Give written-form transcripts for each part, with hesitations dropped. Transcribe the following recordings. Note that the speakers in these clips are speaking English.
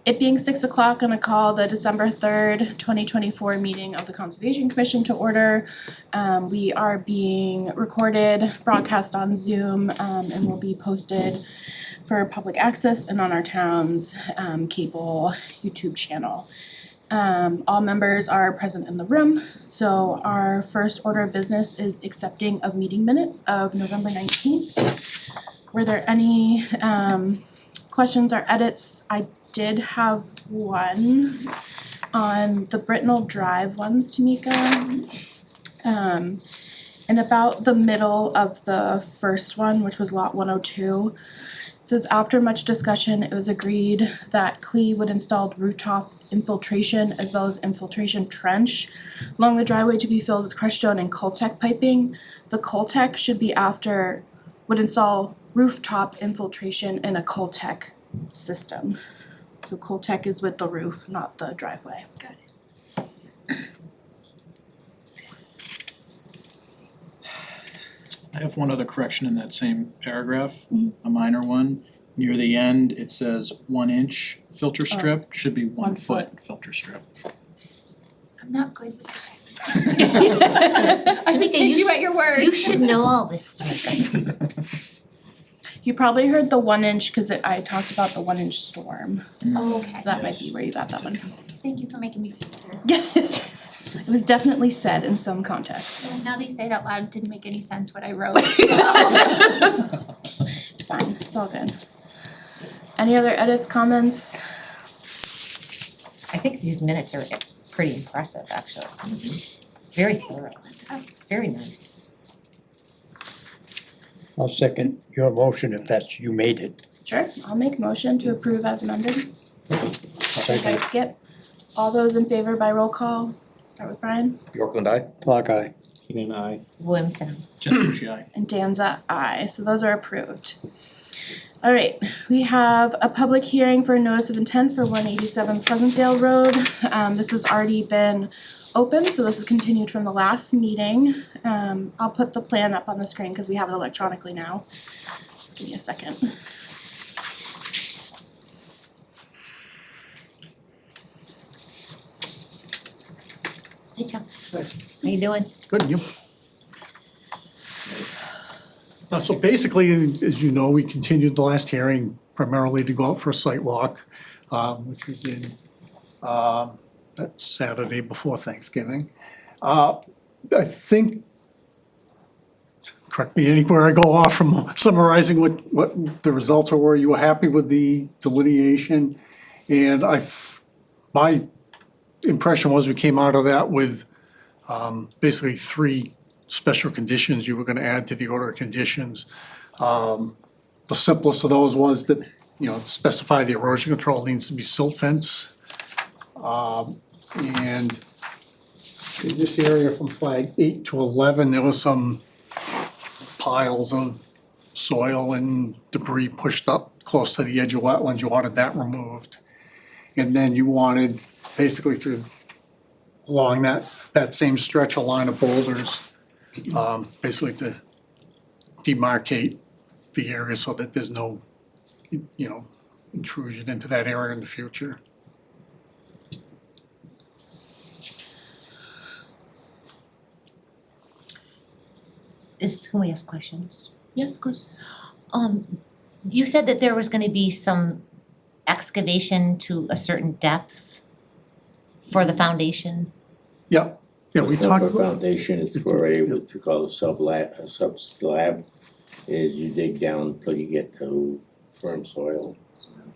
It being 6 o'clock, I'm gonna call the December 3rd, 2024 meeting of the Conservation Commission to order. We are being recorded, broadcast on Zoom, and will be posted for public access and on our town's cable YouTube channel. All members are present in the room, so our first order of business is accepting of meeting minutes of November 19th. Were there any questions or edits? I did have one on the Britnell Drive ones, Tamika. And about the middle of the first one, which was lot 102. It says, after much discussion, it was agreed that CLE would install rooftop infiltration as well as infiltration trench along the driveway to be filled with crushed stone and Coltech piping. The Coltech should be after, would install rooftop infiltration in a Coltech system. So Coltech is with the roof, not the driveway. Got it. I have one other correction in that same paragraph, a minor one. Near the end, it says 1 inch filter strip, should be 1 foot filter strip. I'm not good with that. I should take you at your word. You should know all this, Tamika. You probably heard the 1 inch because I talked about the 1 inch storm. Oh, okay. So that might be where you got that one. Thank you for making me feel better. Yeah, it was definitely said in some context. Well, now they say it out loud, it didn't make any sense what I wrote. It's fine, it's all good. Any other edits, comments? I think these minutes are pretty impressive, actually. Very thorough, very nice. I'll second your motion if that's, you made it. Sure, I'll make a motion to approve as amended. Second by Second. Skip. All those in favor by roll call, start with Brian. Yorkland, aye. Clock eye. Keenan, aye. Williamson. Genevieve, aye. And Danza, aye, so those are approved. All right, we have a public hearing for a notice of intent for 187 Pleasantdale Road. This has already been open, so this is continued from the last meeting. I'll put the plan up on the screen because we have it electronically now. Just give me a second. Hey, Chuck. How you doing? Good, you? So basically, as you know, we continued the last hearing primarily to go out for a site walk, which we did that Saturday before Thanksgiving. I think, correct me anywhere I go off from summarizing what the results were. You were happy with the delineation, and my impression was we came out of that with basically 3 special conditions you were gonna add to the order of conditions. The simplest of those was that, specify the erosion control needs to be silt fence. And in this area from flag 8 to 11, there was some piles of soil and debris pushed up close to the edge of wetlands. You wanted that removed. And then you wanted basically along that same stretch, a line of boulders, basically to demarcate the area so that there's no, intrusion into that area in the future. Can we ask questions? Yes, of course. You said that there was gonna be some excavation to a certain depth for the foundation? Yeah, we It's not talked for about, foundation, it's for what you call a sub slab, is you dig down till you get to firm soil.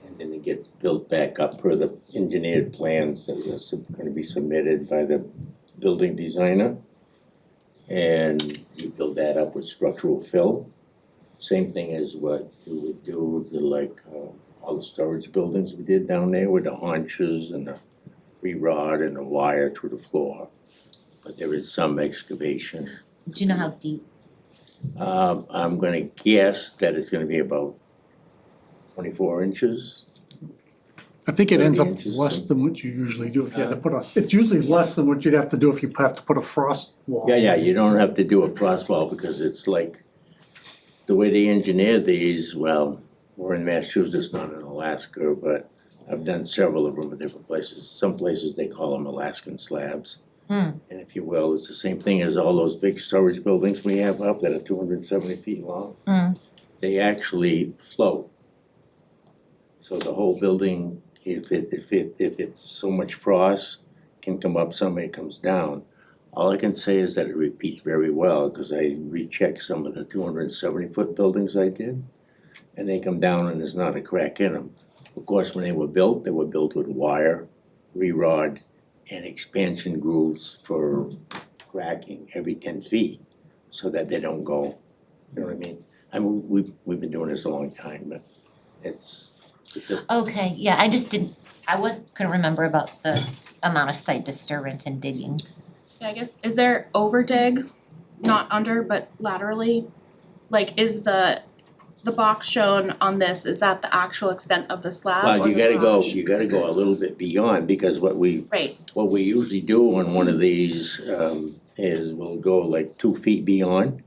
And then it gets built back up per the engineered plans that are gonna be submitted by the building designer. And you build that up with structural fill. Same thing as what you would do with all the storage buildings we did down there with the haunches and the re-rod and the wire through the floor. But there is some excavation. Do you know how deep? I'm gonna guess that it's gonna be about 24 inches. I think it ends up 30 inches, less than what you usually do if you had to put it's usually less than what you'd have to do if you have to put a frost wall. Yeah, you don't have to do a frost wall because it's like, the way they engineer these, well, we're in Massachusetts, not in Alaska, but I've done several of them at different places. Some places they call them Alaskan slabs. Hmm. And if you will, it's the same thing as all those big storage buildings we have up that are 270 feet long. Hmm. They actually float. So the whole building, if it's so much frost, can come up, somebody comes down. All I can say is that it repeats very well, cause I rechecked some of the 270-foot buildings I did. And they come down and there's not a crack in them. Of course, when they were built with wire, re-rod, and expansion grooves for cracking every 10 feet, so that they don't go, you know what I mean? I mean, we've been doing this a long time, but it's a, Okay, yeah, couldn't remember about the amount of site disturbance and digging. Yeah, I guess, is there over dig, not under, but laterally? Like, is the box shown on this, is that the actual extent of the slab well, or you the gotta go, garage? you gotta go a little bit beyond, because what we Right, usually do on one of these, is we'll go like 2 feet beyond,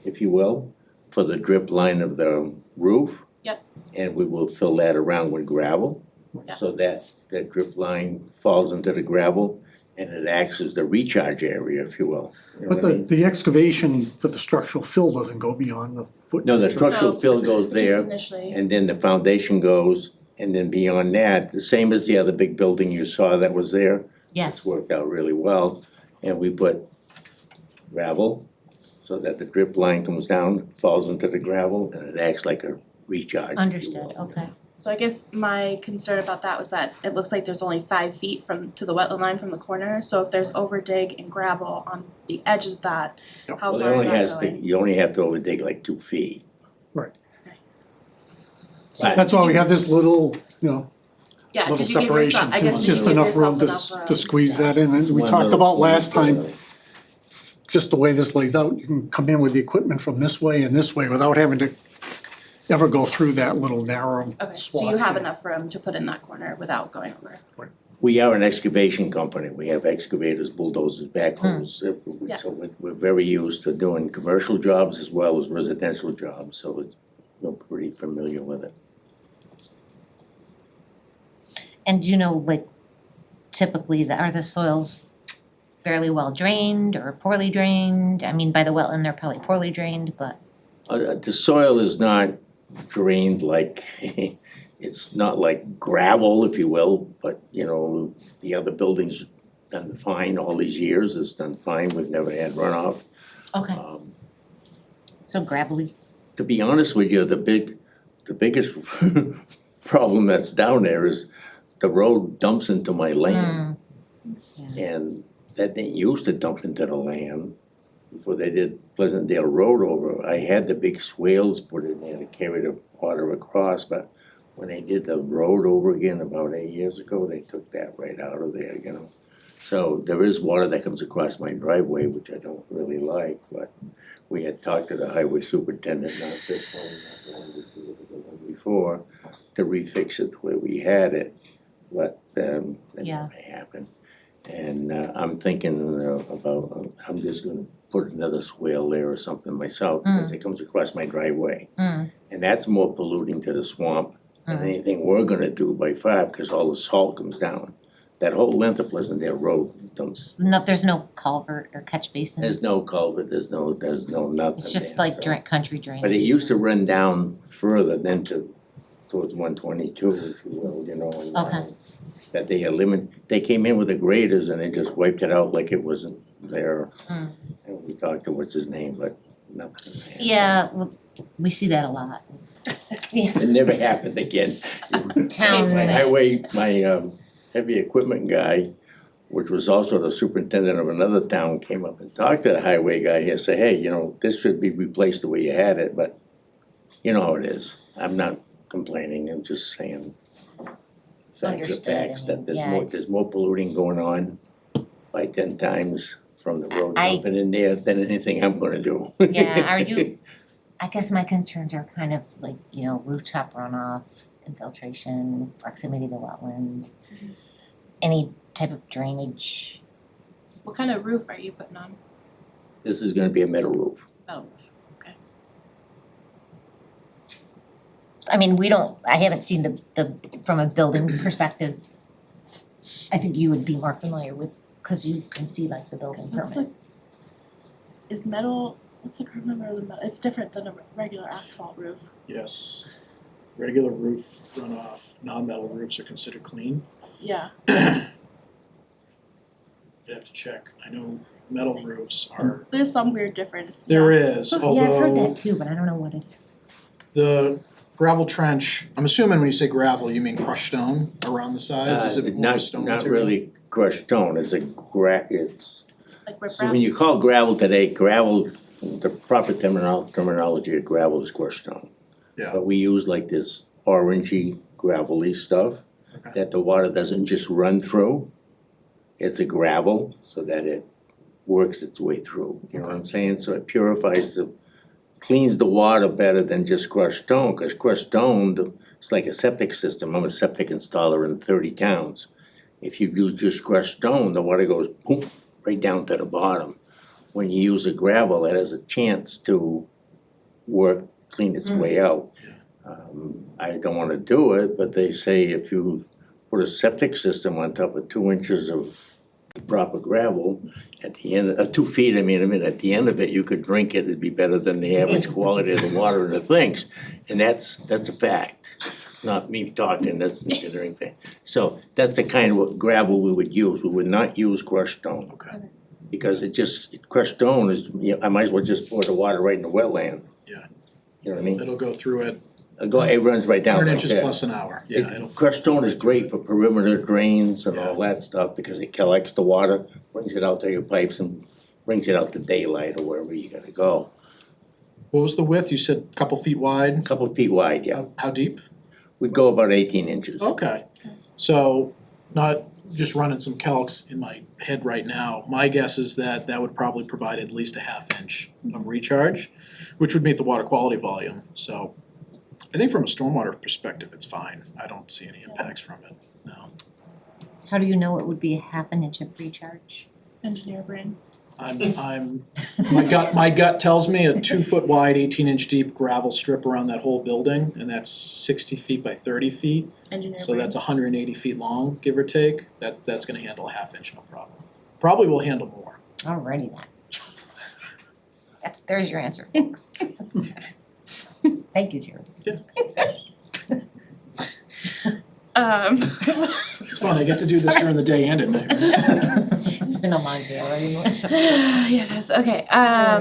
if you will, for the drip line of the roof. Yep. And we will fill that around with gravel, Yep. so that drip line falls into the gravel, and it acts as the recharge area, if you will. You know But what I mean? the excavation for the structural fill doesn't go beyond the foot. No, the structural So, fill goes just there, initially. and then the foundation goes, and then beyond that, the same as the other big building you saw that was there. Yes. It's worked out really well, and we put gravel, so that the drip line comes down, falls into the gravel, and it acts like a recharge, if you Understood, will. okay. So I guess my concern about that was that it looks like there's only 5 feet to the wetland line from the corner, so if there's over dig and gravel on the edge of that, how Well, it far is only that has to, going? you only have to overdig like 2 feet. So That's why did we you- have this little, Yeah, little did you give separation, yourself, I guess, did you just give enough yourself room enough to room? squeeze that in, and we One talked little- about one last little- time, just the way this lays out, you can come in with the equipment from this way and this way without having to ever go through that little narrow Okay, swath. so you have there. enough room to put in that corner without going over. We are an excavation company, we have excavators, bulldozers, backhoes, Yeah. so we're very used to doing commercial jobs as well as residential jobs, so it's, we're pretty familiar with it. And like typically are the soils fairly well drained or poorly drained? I mean, by the wetland, they're probably poorly drained, but The soil is not drained like, it's not like gravel, if you will, but, the other buildings done fine all these years, it's done fine, we've never had runoff. okay, so gravelly. To be honest with you, the biggest problem that's down there is the road dumps into my land. And that didn't used to dump into the land. Before they did Pleasantdale Road over, I had the big swales put in there to carry the water across, but when they did the road over again about 8 years ago, they took that right out of there, So there is water that comes across my driveway, which I don't really like, but we had talked to the highway superintendent, not this one, not the one before, but the one before, to refix it the way we had it, but that Yeah. never happened. And I'm thinking about, I'm just gonna put another swale there or something myself, because it comes across my driveway. And that's more polluting to the swamp than anything we're gonna do by far, because all the salt comes down. That whole length of Pleasantdale Road dumps, No, there's no culvert or catch basins. there's no culvert, there's no nothing It's just there, like so. country drainage. But it used to run down further than towards 122, if you will, and, Okay. that they came in with the graders and they just wiped it out like it wasn't there. And we talked to what's his name, but nothing. Yeah, well, we see that a lot. It never happened again. Towns. My highway, my heavy equipment guy, which was also the superintendent of another town, came up and talked to the highway guy here, say, hey, this should be replaced the way you had it, but you know how it is. I'm not complaining, I'm just saying facts are Understood, facts, I that mean, there's yeah, more, it's- there's more polluting going on by 10 times from the road I- dumping in there than anything I'm gonna do. Yeah, I guess my concerns are kind of like, rooftop runoff, infiltration, proximity to wetland, any type of drainage. What kind of roof are you putting on? This is gonna be a metal roof. Metal roof, okay. I mean, I haven't seen the, from a building perspective. I think you would be more familiar with, cause you can see like the building 'Cause what's permit. Is metal, what's the current number of the metal? It's different than a regular asphalt roof. Yes. Regular roof runoff, non-metal roofs are considered clean. Yeah, You'd have to check. I know metal roofs are, there's some weird difference. there yeah. is, Yeah, I've heard although that too, but I don't know what it is. the gravel trench, I'm assuming when you say gravel, you mean crushed stone around the sides? Is it more stone Not material? really crushed stone, it's it's, Like riprap. so when you call gravel today, gravel, the proper terminology of gravel is crushed stone. Yeah. But we use like this orangey gravelly stuff Okay. that the water doesn't just run through. It's a gravel so that it works its way through, you know what I'm saying? So it purifies cleans the water better than just crushed stone, cause crushed stone, it's like a septic system. I'm a septic installer in 30 towns. If you use just crushed stone, the water goes boom, right down to the bottom. When you use a gravel, it has a chance to clean its way out. I don't wanna do it, but they say if you put a septic system on top of 2 inches of proper gravel, at the end, 2 feet, at the end of it, you could drink it, it'd be better than the average quality of the water in the things. And that's a fact. It's not me talking, that's engineering thing. So that's the kind of gravel we would use. We would not use crushed stone. Okay. Because crushed stone is, I might as well just pour the water right in the wetland. Yeah. You know what I mean? It'll go through it It runs right down 100 like inches that. plus an hour, yeah, it'll. Crushed stone is great for perimeter drains and all that stuff because it collects the water, brings it out to your pipes and brings it out to daylight or wherever you gotta go. What was the width? You said a couple feet wide? A couple feet wide, yeah. How deep? We'd go about 18 inches. Okay, so not just running some calcs in my head right now, my guess is that that would probably provide at least a half inch of recharge, which would meet the water quality volume, so I think from a stormwater perspective, it's fine. I don't see any impacts from it, no. How do you know it would be a half an inch of recharge? Engineer brain. My gut tells me a 2-foot wide, 18-inch deep gravel strip around that whole building, and that's 60 feet by 30 feet. Engineer So brain. that's 180 feet long, give or take. That's gonna handle a half inch, no problem. Probably will handle more. Alrighty then. There's your answer, folks. Thank you, Jared. It's fun, I get to do this during the day and at night, right? It's been a long day already, Melissa. Yeah, it is. Okay, are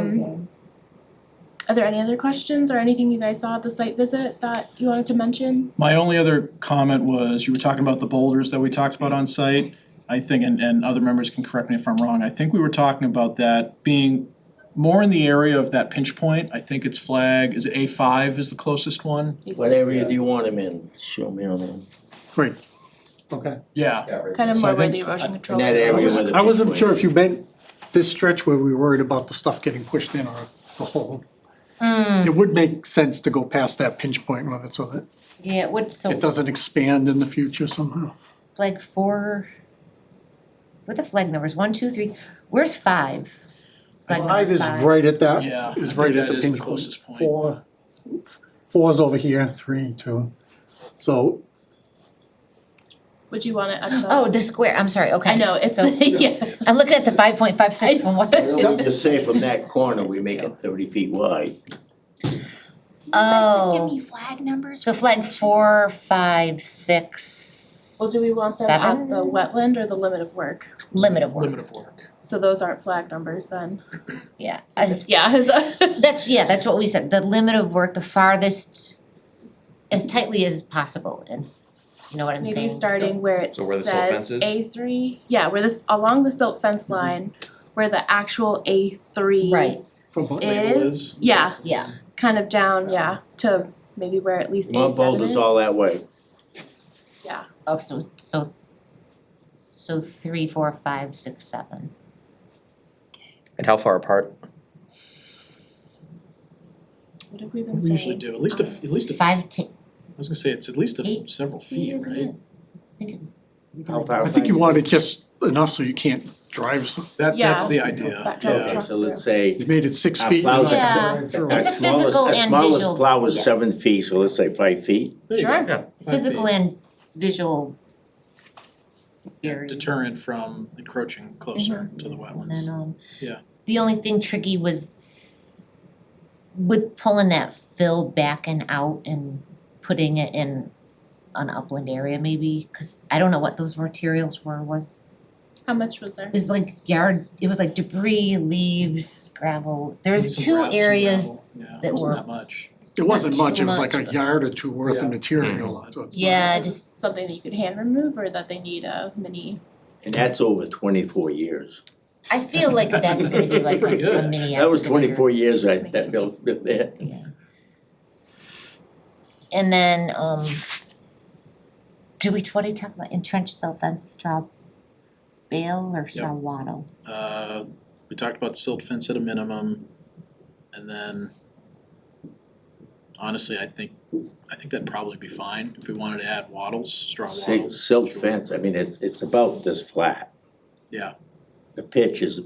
there any other questions or anything you guys saw at the site visit that you wanted to mention? My only other comment was, you were talking about the boulders that we talked about on site. I think, and other members can correct me if I'm wrong, I think we were talking about that being more in the area of that pinch point. I think it's flag, is it A5 is the closest one? What area do you want them in? Show me on them. Great, okay. Yeah. Kind of So more I where think the erosion control in that is. area where the I wasn't pinch sure point if you meant this stretch where we were worried about the stuff getting pushed in or the hole. It would make sense to go past that pinch point with it so that Yeah, what, so it doesn't expand in the future somehow. flag 4, what are the flag numbers, 1, 2, 3, where's 5? Flag number 5 is five. right at that, Yeah, is I right think at that the is the pinch point. closest point. 4's over here, 3, 2. So Would you want it at the? Oh, the square, I'm sorry, okay. I know, it's, So, yeah. I'm looking at the 5.56 one, what Why the? don't we just say from that corner, we make it 30 feet wide? Guys, just give Oh, me flag numbers. so flag 4, 5, 6, Well, do we want them 7? at the wetland or the limit of work? Limit of work, Limit of work. So those aren't flag numbers then? yeah. So just- Yeah. That's what we said, the limit of work, the farthest, as tightly as possible, and you know what I'm saying? Maybe starting where it So where the silt fence says is? A3, yeah, where this, along the silt fence line, where the actual A3 Right, from what Label is, is- yeah, yeah, kind of down, yeah, to maybe where at least Mount A7 Boulder's is. all that way. Yeah, oh, so 3, 4, 5, 6, 7. And how far apart? what have we been We saying? usually do, at least a, 5 to I was gonna say, it's at least 8 several feet, feet, isn't right? it? I think it- How far? I think you want it just enough so you can't drive, That's Yeah. the idea, Back drive yeah. truck So let's through. say you made it 6 our feet. plows, Yeah. drive through It's it. a physical and Our smallest visual, plow is yeah. 7 feet, so let's say 5 feet. There you go. Sure. 5 Physical feet. and visual barrier. Deterrent from encroaching closer to the And wetlands. then, Yeah. the only thing tricky was with pulling that fill back and out and putting it in an upland area maybe, cause I don't know what those materials were, How much was there? it was like debris, leaves, gravel. There was Some two gravel, some areas gravel. Yeah, that it wasn't were- that much. It wasn't Not much, too it was like much, a yard or two worth of Yeah. material, so it's not. Yeah, Is just it something that you could hand remove or that they need a mini? And that's over 24 years. I feel like that's gonna be like Pretty a good. mini That was excavator. 24 years Let's I make that it built there. Yeah. And then, what did we talk about, entrenched silt fence, straw bale or straw wattle? We talked about silt fence at a minimum, and then honestly, I think that'd probably be fine if we wanted to add wattles, straw wattles. Silt sure. fence, I mean, it's about this flat. Yeah, The pitch is,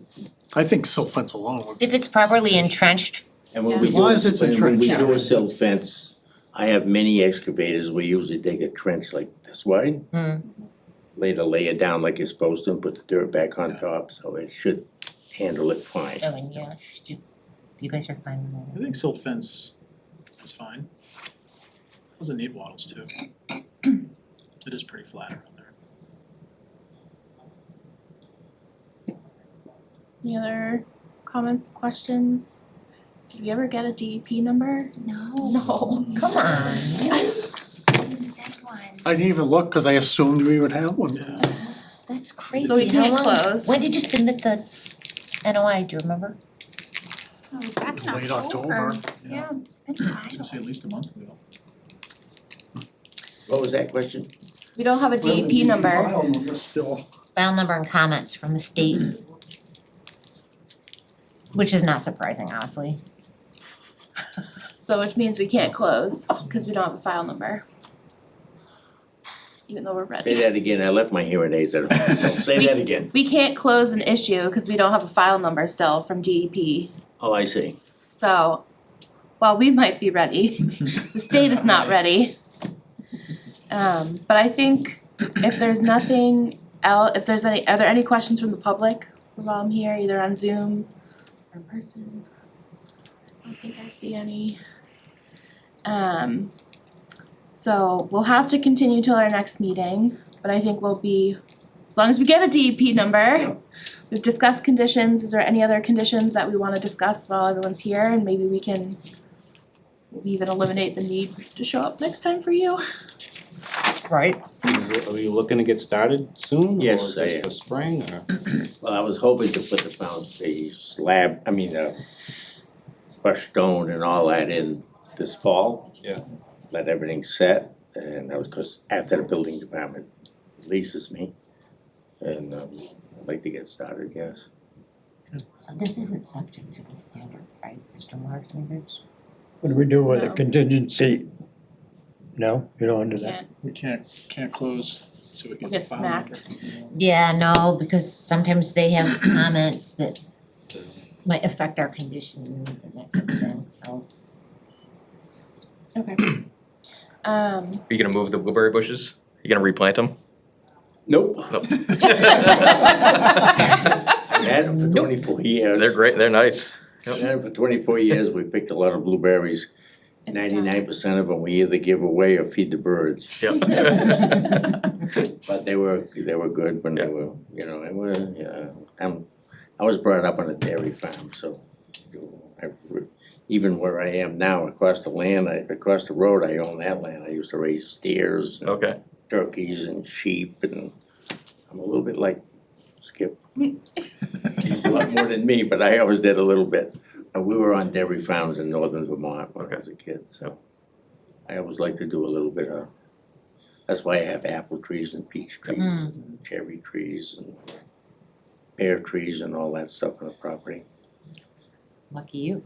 I think silt fence alone would. If it's properly entrenched, and when Yeah. we As do, long as it's when we entrenched, do yeah. a silt fence, I have mini excavators, we usually dig a trench like this wide. Lay it down like you're supposed to, and put the dirt back on top, so it should handle it fine. oh, and yeah, you guys are fine with I that. think silt fence is fine. Doesn't need wattles too. It is pretty flat around there. Any other comments, questions? Did we ever get a DEP number? No. No. Come on. Didn't send one. I didn't even look, cause I assumed we would have one. Yeah. That's crazy. So we How can't long- close. When did you submit the NOI, do you remember? Oh, it was back in Late October. October. Yeah, it's been I a was gonna say while. at least a month ago. What was that question? We don't have a DEP number. File number still. File number and comments from the state. Which is not surprising, honestly. So which means we can't close because we don't have a file number. Even though we're Say ready. that again, I left my hearing aids at home, so say that again. We can't close an issue because we don't have a file number still from DEP. Oh, I see. So, while we might be ready, the state is not ready. But I think if there's nothing else, if there's any, are there any questions from the public while I'm here, either on Zoom or in person? I don't think I see any. So we'll have to continue till our next meeting, but I think we'll be, as long as we get a DEP number. We've discussed conditions, is there any other conditions that we wanna discuss while everyone's here, and maybe we can maybe even eliminate the need to show up next time for you? Right. Are you looking to get started soon? Yes, Or is I this am. for spring or? Well, I was hoping to put the slab, crushed stone and all that in this fall. Yeah. Let everything set, and that was 'cause after the building department leases me. And I'd like to get started, yes. So this isn't subject to the standard, right, the stormwater standards? What do we do with a No. contingency? No, you don't do that? Can't, We can't close, so we we'll get get the file number. smacked. Yeah, no, because sometimes they have comments that might affect our conditions and that type of thing, so. Okay. Are you gonna move the blueberry bushes? You gonna replant them? Nope. Nope. I've had them for 24 years. They're great, they're nice. I've had them for 24 years, we picked a lot of blueberries. It's time. 99% of them we either give away or feed the birds. Yep. But they were good when they were, I was brought up on a dairy farm, so even where I am now, across the road, I own that land, I used to raise steers and Okay. turkeys and sheep, and I'm a little bit like Skip. He's a lot more than me, but I always did a little bit. We were on dairy farms in northern Vermont when I was a kid, so I always like to do a little bit of, that's why I have apple trees and peach trees and cherry trees and pear trees and all that stuff on the property. Lucky you.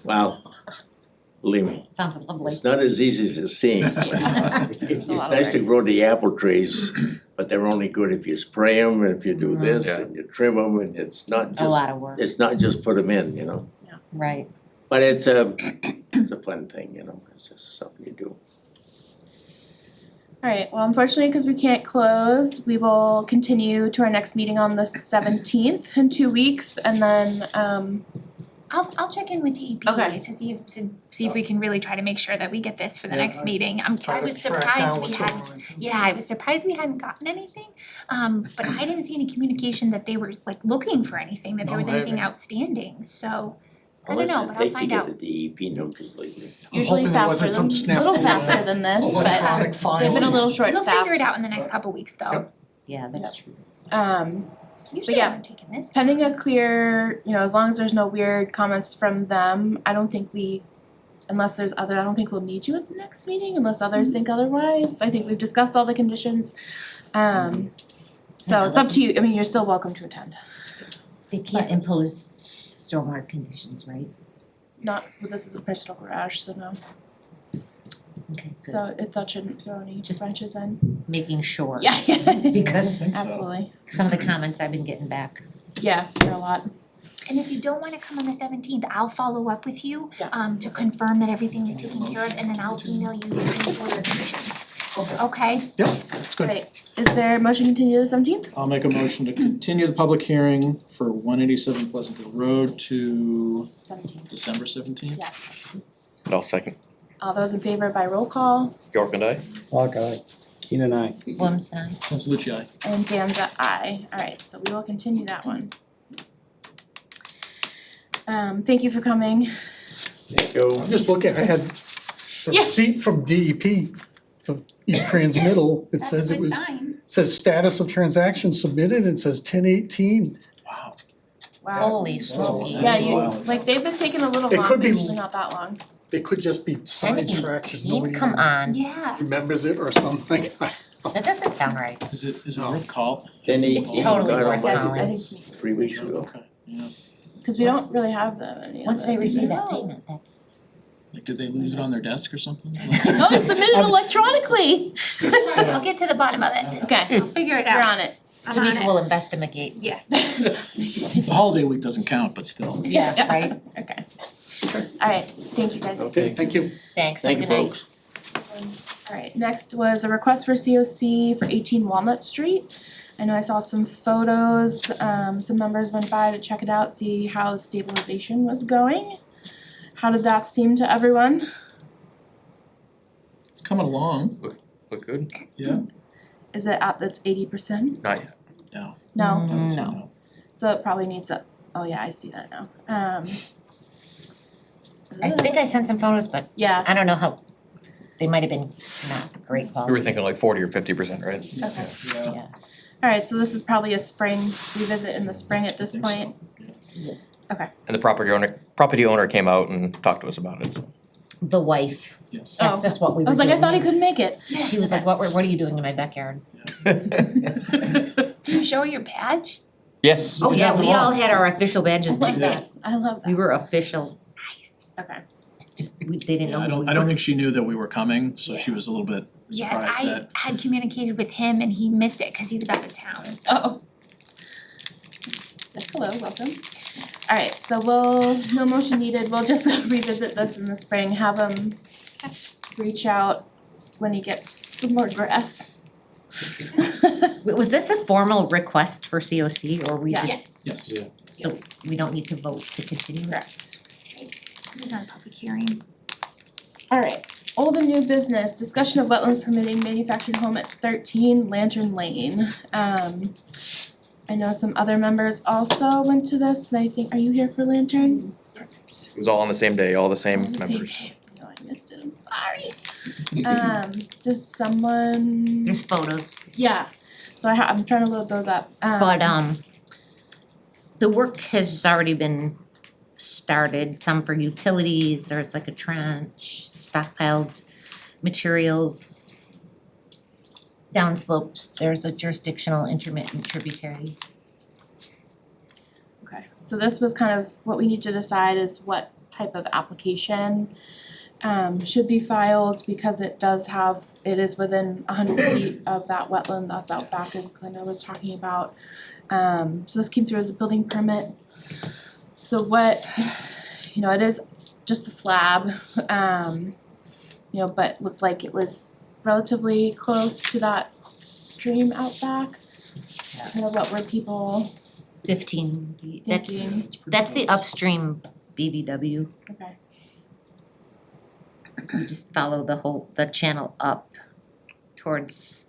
Well, Believe me, Sounds lovely. it's not as easy as it seems. It's a lot of nice to grow the apple trees, but they're only good if you spray them and if you do this Yeah. and you trim them, and it's not A just, lot of work, it's not just put them in, you know? right. But it's a fun thing, you know, it's just something you do. Alright, well, unfortunately, because we can't close, we will continue to our next meeting on the 17th in 2 weeks, and then I'll check in with DEP Okay. to see if we can really try to make sure that we get this for the Yeah, next meeting. I Try to was track surprised down we what's hadn't, going on. yeah, I was surprised we hadn't gotten anything. But I didn't see any communication that they were like looking for anything, that there No, was I anything haven't. outstanding, so I don't know, but I'll find out. Take the DEP notice lately. usually hoping there faster wasn't than, some little snafu faster than this, electronic but they've been a little We'll short-staffed. figure it out in the next couple weeks though. Yep. Yeah, that's true. Usually yeah. hasn't taken this. Pending a clear, as long as there's no weird comments from them, I don't think unless there's other, I don't think we'll need you at the next meeting unless others think otherwise. I think we've discussed all the conditions. So it's up to you, I mean, you're still welcome to attend. They can't impose stormwater conditions, right? Not, well, this is a personal garage, so no. Okay, good. So that shouldn't throw any Just- wrenches in. Making sure. Yeah. Because Absolutely. some of the comments I've been getting back. Yeah, there are a lot. And if you don't wanna come on the 17th, I'll follow up with you Yeah. to confirm that everything is taken care of, and then I'll email you the order conditions. Okay? Yep, that's good. Right, is there a motion to continue to the 17th? I'll make a motion to continue the public hearing for 187 Pleasantdale Road to 17th. December 17th. Yes. And I'll second. All those in favor by roll call, York and I. Clock eye. Keen and I. Williams and I. Luci, aye. and Danza, aye. Alright, so we will continue that one. Thank you for coming. Thank you. I'm just looking, I had the Yeah. receipt from DEP, the e-transmittal, it says it was, sign. says status of transaction submitted, it says 10/18. Wow. Wow. Holy smoky. Yeah, you, Wow. like, they've been taking a little It long, could but be- usually not that long. It could just be 10, sidetracked and 18, nobody come on. Yeah. remembers it or something. That doesn't sound right. Is it No. worth call? It's totally worth I calling. think, 3 weeks ago. Okay, yeah. cause we don't really have any of Once they those. receive that payment, that's, Like, did they lose it on their desk or something? No, it's submitted electronically. I'll get to the bottom of it. Okay, I'll figure it you're out. on it. I'm on Tamika it. will investigate. Yes. The holiday week doesn't count, but still. Yeah, right? Okay. Alright, thank you guys. Okay, thank you. Thanks, have a Thank you, good night. folks. Alright, next was a request for COC for 18 Walnut Street. I know I saw some photos, some members went by to check it out, see how the stabilization was going. How did that seem to everyone? It's coming along. Look good? Yeah. Is it at that's 80%? Not yet. No. No, I would say No. so it probably needs a, oh yeah, I see that now. I think I sent some photos, but Yeah, I don't know how, they might have been not great quality. We were thinking like 40 or 50%, right? okay. Yeah. Alright, so this is probably a spring revisit in the spring at this I think so. point. And the property owner came out and talked to us about it. The wife Yes. asked us what we I were was doing. like, I thought he couldn't make it. She was like, what are you doing in my backyard? Do you show her your badge? Yes. Oh, yeah, have we them all all. had our official badges Oh my made. god, I love We that. were official, Nice. Okay. they didn't know Yeah, who we were. I don't think she knew that we were coming, so she was a little bit Yes, surprised I that. had communicated with him and he missed it because he was out of town, so. Oh. Hello, welcome. Alright, so no motion needed, we'll just revisit this in the spring, have him reach out when he gets some more grass. Was this a formal request for COC or we just, Yes. Yes. so we don't need to vote to continue? Correct. It was on a public hearing. Alright, old and new business, discussion of wetlands permitting manufactured home at 13 Lantern Lane. I know some other members also went to this, and I think, are you here for Lantern? It was all on the same day, all the same On the same members. day. No, I missed it, I'm sorry. Does someone, There's photos, yeah, so I'm trying to load those up. but the work has already been started, some for utilities, there's like a trench, stockpiled materials. Downslopes, there's a jurisdictional intermittent tributary. Okay, so this was kind of, what we need to decide is what type of application should be filed because it is within 100 feet of that wetland that's out back, as Glenda was talking about. So this came through as a building permit. So what, it is just a slab, but looked like it was relatively close to that stream out back. What were people 15 feet, that's thinking? the upstream BBW. Okay. You just follow the channel up towards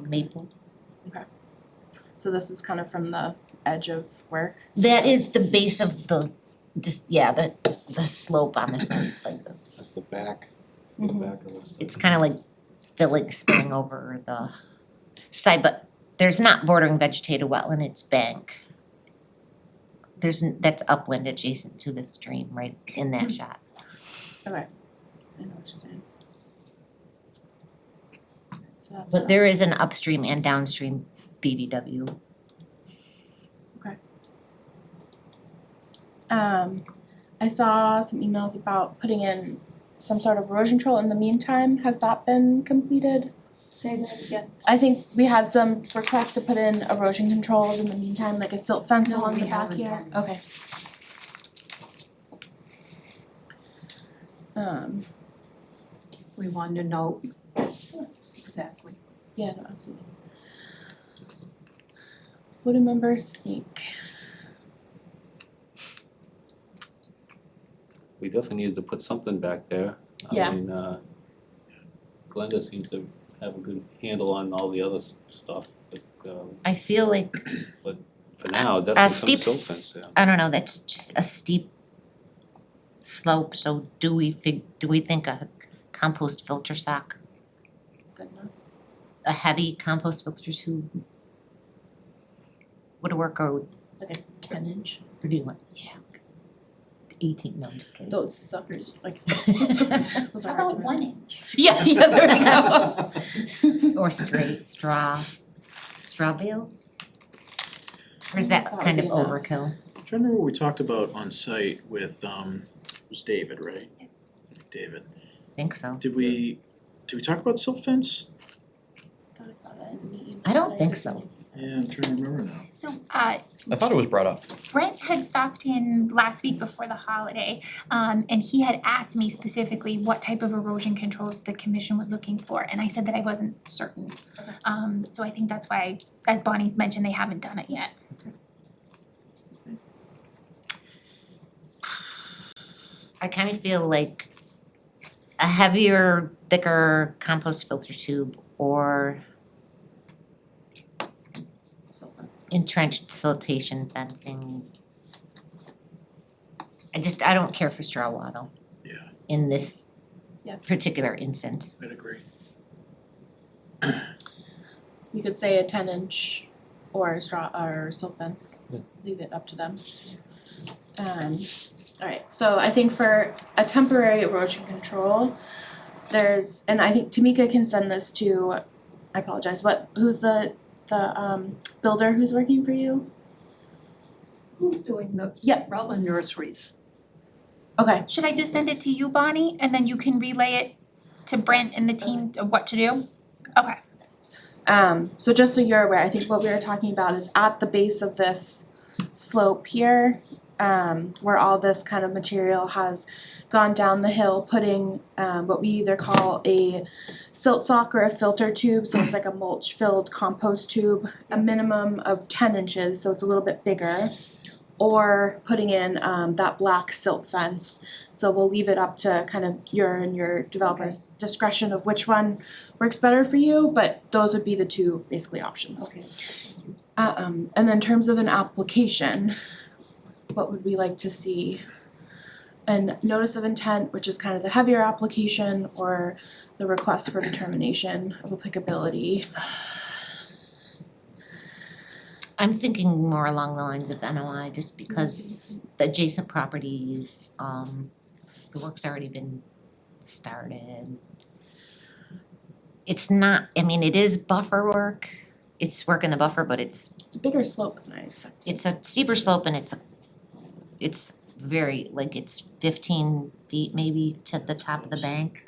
Maple. So this is kind of from the edge of work. That is the base of the slope on this side, like That's the back, Mhm. back of it. it's kind of like spilling over the side, but there's not bordering vegetated wetland, it's bank. That's upland adjacent to the stream, right in that shot. Okay. I know what you're saying. So that's But there is an upstream and downstream BBW. I saw some emails about putting in some sort of erosion control in the meantime. Has that been completed? Say that again. I think we had some requests to put in erosion controls in the meantime, like a silt fence No, along we the back haven't here. done Okay. We wanted to know exactly. Yeah, no, absolutely. What do members think? We definitely needed to put something back there. Yeah. I mean, Glenda seems to have a good handle on all the other stuff, but, I feel like, for now, definitely some steep silt s- fence there. I don't know, that's just a steep slope, so do we think a compost filter sock, Good enough. a heavy compost filter tube would work, or Like a 10-inch. do you want, 18, no, I'm just kidding. Those suckers, like. Those How are hard to about run. 1 inch? Yeah, there we go. Or straight straw bales? Or is that That would kind of be enough. overkill? I'm trying to remember what we talked about on site with, it was David, right? David, Think so. did we talk about silt fence? Thought I saw that in the meeting. I don't think so. Yeah, I'm trying to remember now. So I thought it was brought up. Brent had stopped in last week before the holiday, and he had asked me specifically what type of erosion controls the commission was looking for, and I said that I wasn't certain. Okay. So I think that's why, as Bonnie's mentioned, they haven't done it yet. I kind of feel like a heavier, thicker compost filter tube or Silt fence. entrenched siltation fencing. I don't care for straw wattle. Yeah. In this Yeah. particular instance. I'd agree. You could say a 10-inch or silt fence, Yeah. leave it up to them. Alright, so I think for a temporary erosion control, and I think Tamika can send this to, I apologize, who's the builder who's working for you? Who's doing the Yeah. Rutland nurseries? Okay, Should I just send it to you, Bonnie, and then you can relay it to Brent and the team of what to do? Okay. so just so you're aware, I think what we were talking about is at the base of this slope here, where all this kind of material has gone down the hill, putting what we either call a silt sock or a filter tube, so it's like a mulch filled compost tube, a minimum of 10 inches, so it's a little bit bigger. Or putting in that black silt fence, so we'll leave it up to kind of your developer's discretion of which one works better for you, but those would be the two basically options. Okay. And then in terms of an application, what would we like to see? An notice of intent, which is kind of the heavier application, or the request for determination of applicability. I'm thinking more along the lines of NOI, just because the adjacent properties, the work's already been started. It's not, I mean, it is buffer work, it's work in the buffer, but it's It's a bigger slope than I expected. a steeper slope and it's very, like it's 15 feet maybe to the top of the bank.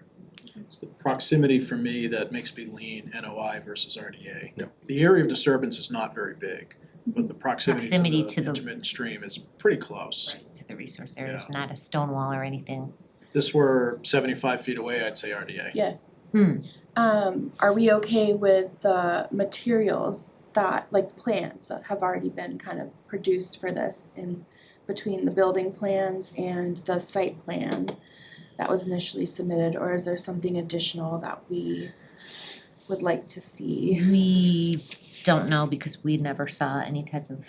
It's the proximity for me that makes me lean NOI versus RDA. Yep. The area of disturbance is not very big, but the proximity Proximity to to the the- intermittent stream is pretty close. To the resource area, it's not a stone wall or anything. If this were 75 feet away, I'd say RDA. Yeah. Hmm. Are we okay with the materials that, like plans that have already been kind of produced for this in between the building plans and the site plan that was initially submitted, or is there something additional that we would like to see? We don't know because we never saw any type of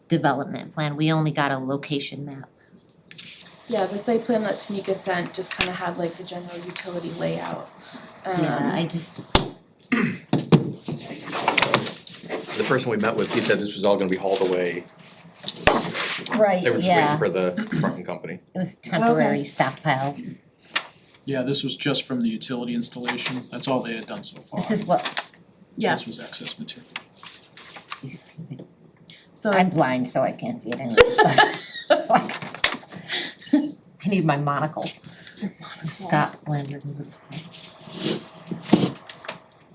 development plan. We only got a location map. Yeah, the site plan that Tamika sent just kind of had like the general utility layout. Yeah, I just, The person we met with, he said this was all gonna be hauled away. right, They were just yeah, waiting for the trucking company. it was temporary stockpile. Yeah, this was just from the utility installation. That's all they had done so far. This is what, Yeah, This was excess material. so I'm blind, so I can't see it anyways, but I need my monocle. Scott Lambert.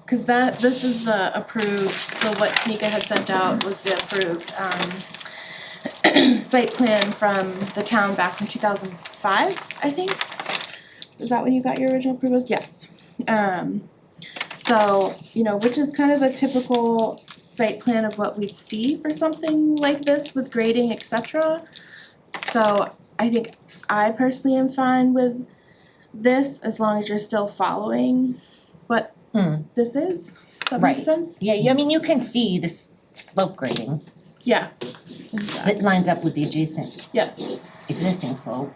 cause this is the approved, so what Tamika had sent out was the approved site plan from the town back in 2005, I think. Is that when you got your original approvals? Yes. So, which is kind of a typical site plan of what we'd see for something like this with grading, et cetera. So I think I personally am fine with this as long as you're still following what this is. Does that Right. make sense? Yeah, I mean, you can see this slope grading. Yeah. It lines up with the adjacent Yeah. existing slope.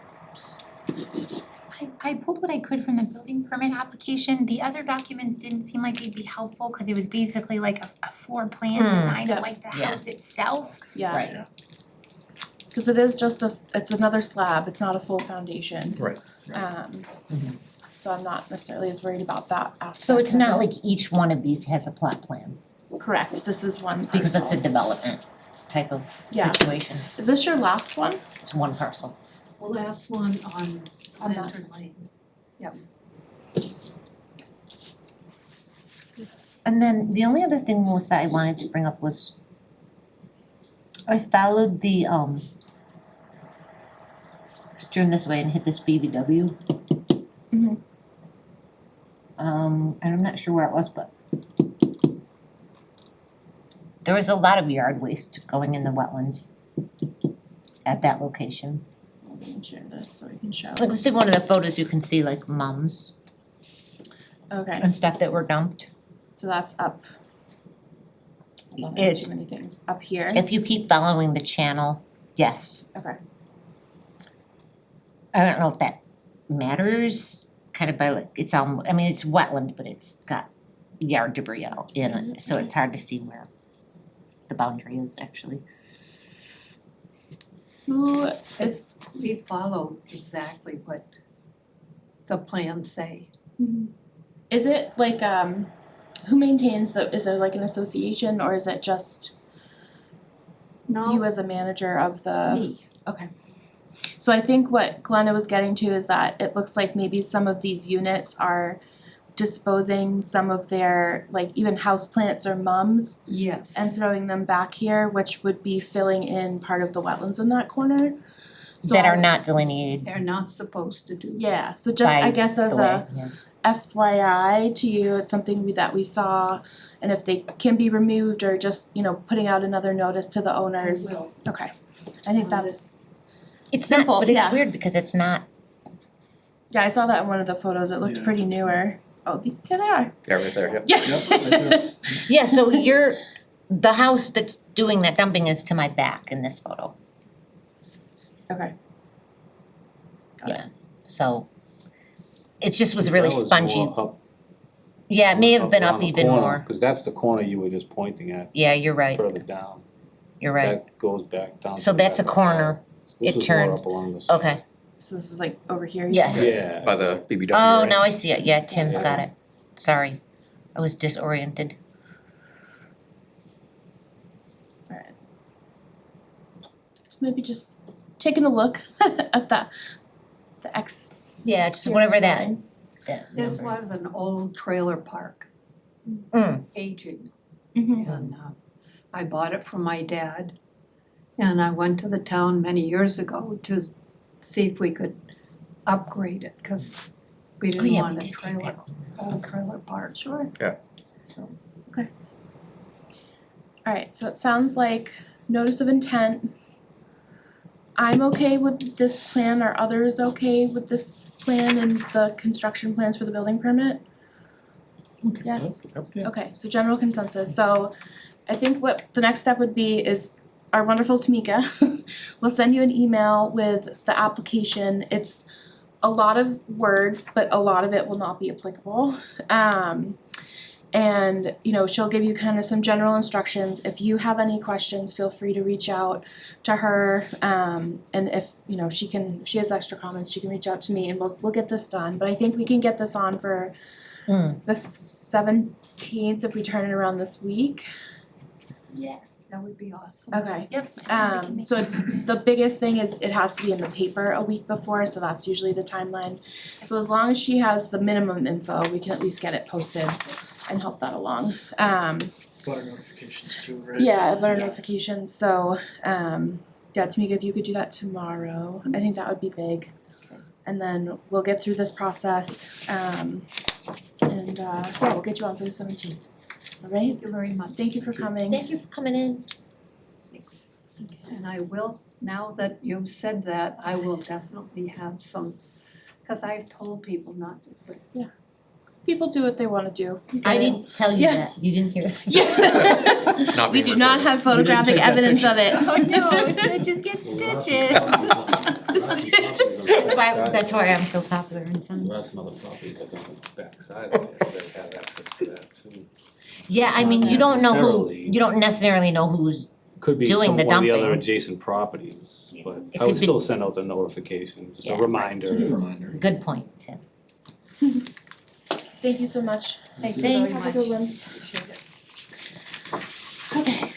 I pulled what I could from the building permit application. The other documents didn't seem like they'd be helpful because it was basically like a floor plan design Yeah. of like the Yeah. house itself. Yeah. Right. Cause it is just it's another slab, it's not a full foundation. Right. So I'm not necessarily as worried about that aspect. So it's of not it. like each one of these has a plot plan, Correct, this is one parcel. because it's a development type of Yeah. situation. Is this your last one? It's one parcel. The last one on On that. Lantern Lane. And then the only other thing, Melissa, I wanted to bring up was I followed the stream this way and hit this BBW. Mhm. And I'm not sure where it was, but there was a lot of yard waste going in the wetlands at that location. Let me share this so we can show. Like, let's see one of the photos, you can see like mums Okay, and stuff that were dumped. so that's up. Hold on, I have It's- too many things. Up here, If you keep following the channel, yes. okay. I don't know if that matters, kind of by like, it's I mean, it's wetland, but it's got yard debris out in it, so it's hard to see where the boundary is actually. Who is, We follow exactly what the plans say. is it like, who maintains is there like an association or is it just you No, as a manager of the? me. Okay. So I think what Glenda was getting to is that it looks like maybe some of these units are disposing some of their, like even houseplants or mums Yes. and throwing them back here, which would be filling in part of the wetlands in that corner. So That are not delineated They're not supposed to do. Yeah, so just I by guess as the way, a yeah. FYI to you, it's something that we saw, and if they can be removed or just, putting out another notice to the owners. Will. Okay, I think that's, It's not, Simple, but it's yeah. weird because it's not, yeah, I saw that in one of the photos, it looked Yeah. pretty newer. Oh, yeah, they are. Yeah, right there, yep. Yeah. yeah, so the house that's doing that dumping is to my back in this photo, Okay, yeah, so it just was really spongy. That was more up- Yeah, it may have been around up the even corner, more, Cause that's the corner you were just pointing at, yeah, you're right, further down. you're right, That goes back down. So to that's that a corner. This It was more turns. up along the side. Okay, so this is like over here? you Yes. think? Yeah. By the BBW, oh, right? now I see it, yeah, Tim's Yeah. got it, sorry, I was disoriented. Alright. Maybe just taken a look at the Yeah, just whatever that This number is. was an old trailer park, Mm. aging, Mhm. and I bought it from my dad. And I went to the town many years ago to see if we could upgrade it, cause we didn't yeah, we want a did take trailer, that. old trailer park. Sure. So, Alright, so it sounds like notice of intent. I'm okay with this plan, are others okay with this plan and the construction plans for the building permit? Yes? Okay, so general consensus, so I think what the next step would be is our wonderful Tamika will send you an email with the application. It's a lot of words, but a lot of it will not be applicable. And she'll give you kind of some general instructions. If you have any questions, feel free to reach out to her. And if she has extra comments, she can reach out to me and we'll get this done. But I think we can get this on for the 17th if we turn it around this week. Yes. that would be awesome. Okay. Yep. I think we can make So that. the biggest thing is it has to be in the paper a week before, so that's usually the timeline. So as long as she has the minimum info, we can at least get it posted and help that along. Butter notifications too, right? Yeah, butter Yes. notifications, so Tamika, if you could do that tomorrow, I think that would be big. And then we'll get through this process, and we'll get you on for the 17th. Alright, Thank you very much. thank you for coming. Thank you for coming in. Thanks. And I will, now that you've said that, I will definitely have some, cause I've told people not to put. People do what they wanna do. I didn't tell you Yeah. that, you didn't hear that. Yeah. Not We being do not recorded. have photographic take that evidence of it. Oh no, so it just gets stitches. That's why I'm so popular in town. There are some other properties up on the backside of it that have access to that too. Yeah, I mean, you don't know who, Necessarily. you don't necessarily know who's, Could be Doing some the one of the other dumping. adjacent properties, but It I would could be- still send out the notification, just Yeah, a right. reminder. good point, Tim. Thank you so much. Thank you Thank very Have much. a good one. Appreciate it. Okay,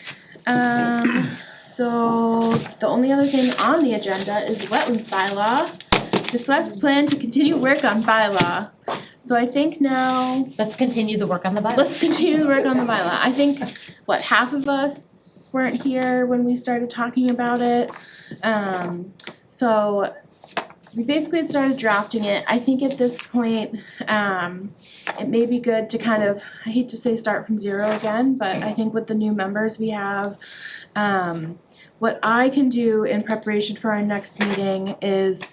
so the only other thing on the agenda is the wetlands bylaw. Discuss plan to continue work on bylaw. So I think now, Let's continue the work on the bylaw. let's continue to work on the bylaw. I think, half of us weren't here when we started talking about it. So we basically had started drafting it. I think at this point, it may be good to kind of, I hate to say start from zero again, but I think with the new members we have, what I can do in preparation for our next meeting is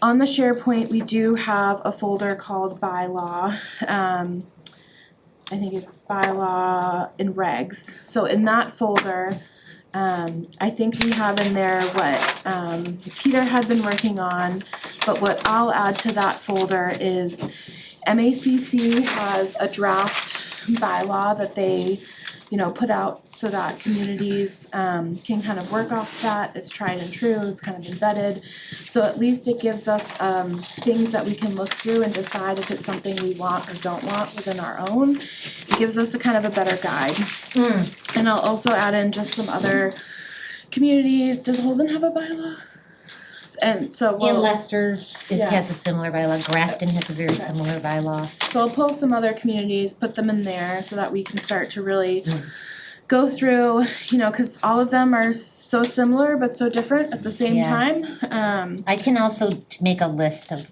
on the SharePoint, we do have a folder called bylaw. I think it's bylaw and regs. So in that folder, I think we have in there what Peter had been working on, but what I'll add to that folder is MACC has a draft bylaw that they, put out so that communities can kind of work off that. It's tried and true, it's kind of embedded. So at least it gives us things that we can look through and decide if it's something we want or don't want within our own. It gives us a kind of a better guide. And I'll also add in just some other communities. Does Holden have a bylaw? And so And we'll, Leicester Yeah. has a similar bylaw, Grafton has a very similar bylaw. so I'll pull some other communities, put them in there so that we can start to really go through, cause all of them are so similar but so different at the same Yeah. time. I can also make a list of,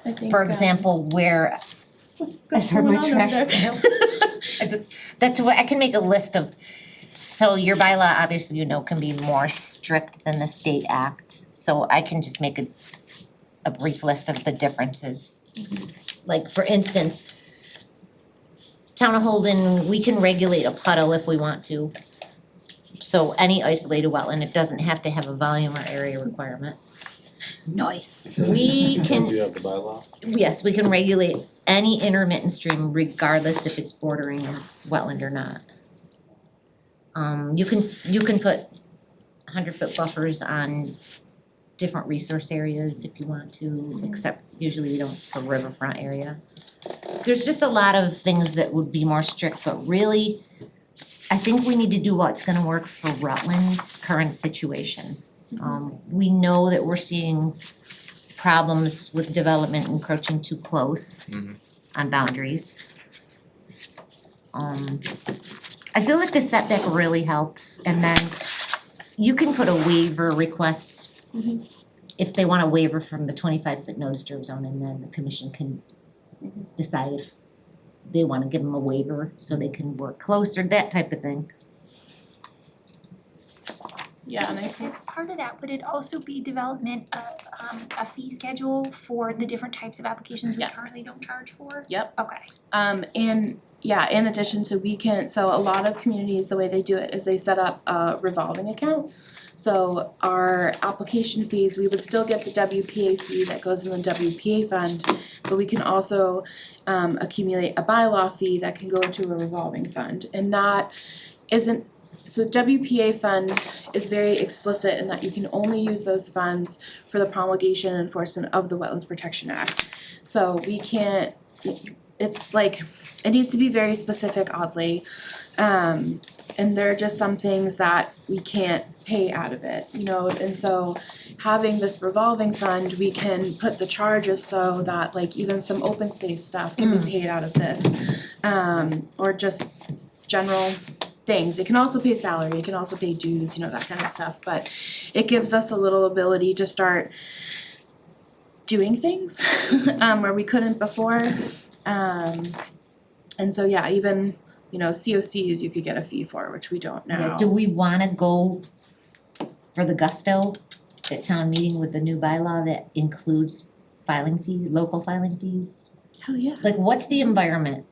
I think. for example, where, I heard my trash. That's what, I can make a list of, so your bylaw, obviously, can be more strict than the state act. So I can just make a brief list of the differences. Like, for instance, Town of Holden, we can regulate a puddle if we want to. So any isolated wetland, it doesn't have to have a volume or area requirement. Nice. We Do can, you have the bylaw? yes, we can regulate any intermittent stream regardless if it's bordering a wetland or not. You can put 100-foot buffers on different resource areas if you want to, except usually we don't for riverfront area. There's just a lot of things that would be more strict, but really, I think we need to do what's gonna work for Rutland's current situation. We know that we're seeing problems with development encroaching too close on boundaries. I feel like the setback really helps, and then you can put a waiver request if they want a waiver from the 25-foot no disturb zone, and then the commission can decide if they wanna give them a waiver so they can work closer, that type of thing. Yeah, and I think, As part of that, would it also be development of a fee schedule for the different types of applications we Yes. currently don't charge for? Yep. Okay. and yeah, in addition, so a lot of communities, the way they do it is they set up a revolving account. So our application fees, we would still get the WPA fee that goes in the WPA fund, but we can also accumulate a bylaw fee that can go into a revolving fund, and that isn't, so WPA fund is very explicit in that you can only use those funds for the promulgation and enforcement of the Wetlands Protection Act. So we can't, it's like, it needs to be very specific oddly. And there are just some things that we can't pay out of it, you know, and so having this revolving fund, we can put the charges so that like even some open space stuff can be paid out of this. Or just general things. It can also pay salary, it can also pay dues, you know, that kind of stuff, but it gives us a little ability to start doing things where we couldn't before. And so yeah, even, you know, COCs you could get a fee for, which we don't now. Do we wanna go for the gusto at town meeting with the new bylaw that includes filing fee, local filing fees? Hell yeah. Like, what's the environment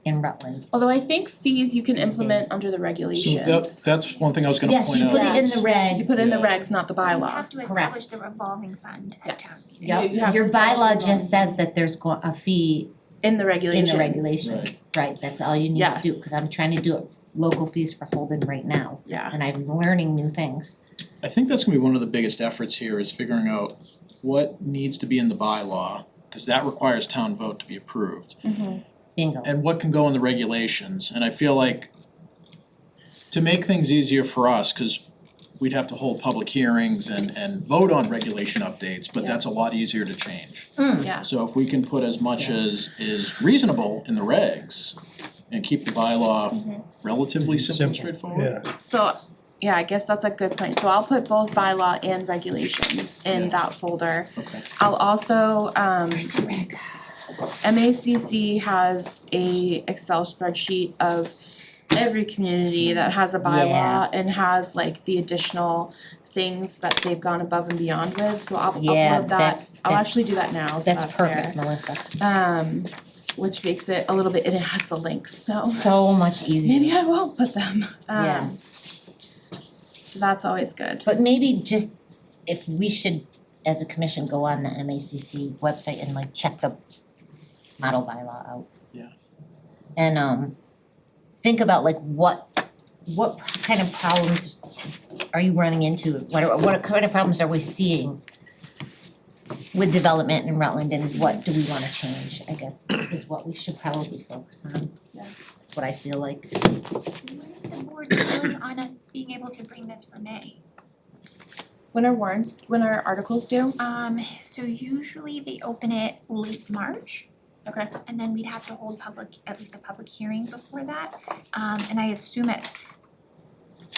in Rutland? Although I think fees you can implement Yes. under the So regulations. that's one thing I was gonna Yes, point you out. put it in the You reg. put in the regs, not the You bylaw. have to Correct. establish the revolving fund Yeah. at town meeting. You Yep, have your to establish bylaw the just says that there's a fee In the in regulations. the regulations, right, that's all you need to do, Yes. cause I'm trying to do it, local fees for Holden right now, Yeah. and I'm learning new things. I think that's gonna be one of the biggest efforts here is figuring out what needs to be in the bylaw, cause that requires town vote to be approved. Bingo. And what can go in the regulations, and I feel like to make things easier for us, cause we'd have to hold public hearings and vote on regulation updates, but Yeah. that's a lot easier to change. Yeah. So if we can put as much as is reasonable in the regs and keep the bylaw relatively simple and straightforward. Yeah, So, yeah, I guess that's a good point. So I'll put both bylaw and regulations in Yeah. that folder. Okay. I'll also, MACC has a Excel spreadsheet of every community that has a bylaw Yeah. and has like the additional things that they've gone above and beyond with, so I'll Yeah, upload that. that's- I'll that's- actually do that now, so That's that's there. perfect, Melissa, Which makes it a little bit, and it has the links, so so much easier. maybe I won't put them. Yeah. So that's always good. But maybe just, if we should, as a commission, go on the MACC website and like check the model bylaw out. Yeah. And think about like what kind of problems are you running into? What kind of problems are we seeing with development in Rutland, and what do we wanna change, I guess, is what we should probably focus on. Yeah. That's what I feel like. What is the board's feeling on us being able to bring this for May? When are articles due? So usually they open it late March. Okay. And then we'd have to hold at least a public hearing before that. And I assume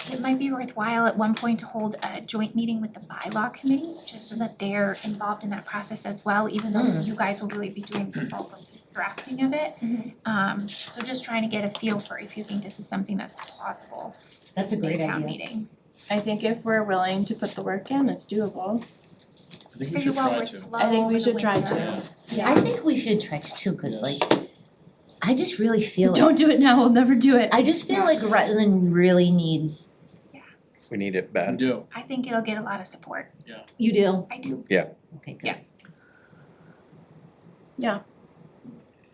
it might be worthwhile at one point to hold a joint meeting with the bylaw committee, just so that they're involved in that process as well, even though you guys will really be doing the bulk of the drafting of it. So just trying to get a feel for if you think this is something that's plausible That's a in great a town idea. meeting. I think if we're willing to put the work in, it's doable. I think we Especially should while try we're to. slow I think over we the should try winter. to. I think we should try to too, cause Yes. like, I just really feel like, Don't do it now, we'll never do it. I just feel like Rutland really needs. We need it We bad. do. I think it'll get a lot of support. You do? I do. Okay, good. Yeah.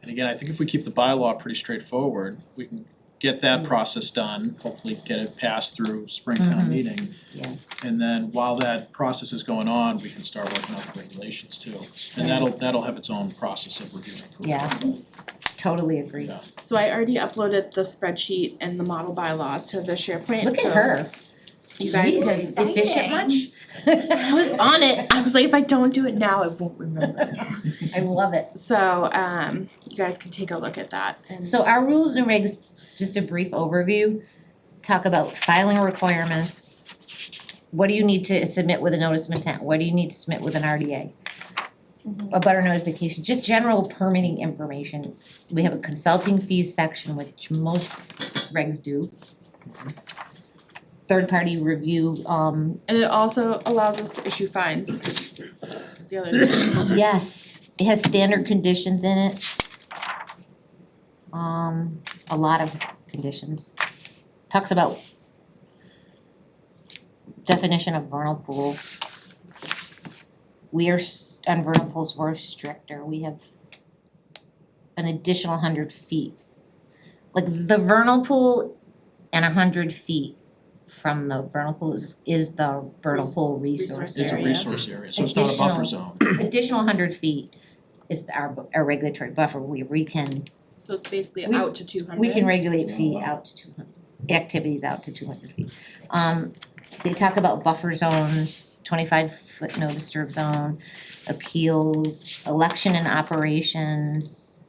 And again, I think if we keep the bylaw pretty straightforward, we can get that process done, hopefully get it passed through spring town meeting. Yeah. And then while that process is going on, we can start working on the regulations too. And that'll have its own process of review and approval. Yeah. totally agree. Yeah. So I already uploaded the spreadsheet and the model bylaw to the SharePoint, Look so at her. you guys She's can. efficient much? I was on it. I was like, if I don't do it now, I won't remember. I love it. So, you guys can take a look at that and. So our rules and regs, just a brief overview, talk about filing requirements. What do you need to submit with a notice of intent? What do you need to submit with an RDA? A butter notification, just general permitting information. We have a consulting fees section, which most regs do. Third-party review, And it also allows us to issue fines. Is the other thing. yes, it has standard conditions in it. A lot of conditions. Talks about definition of vernal pool. We are, on vernal pools, we're stricter, we have an additional 100 feet. Like the vernal pool and 100 feet from the vernal pool is the vernal pool resource It's a area. resource area, so it's not a buffer zone. Additional 100 feet is our regulatory buffer, we can, So it's basically We- out to 200. we can regulate fee out to 200, activities out to 200 feet. They talk about buffer zones, 25-foot no disturb zone, appeals, election and operations.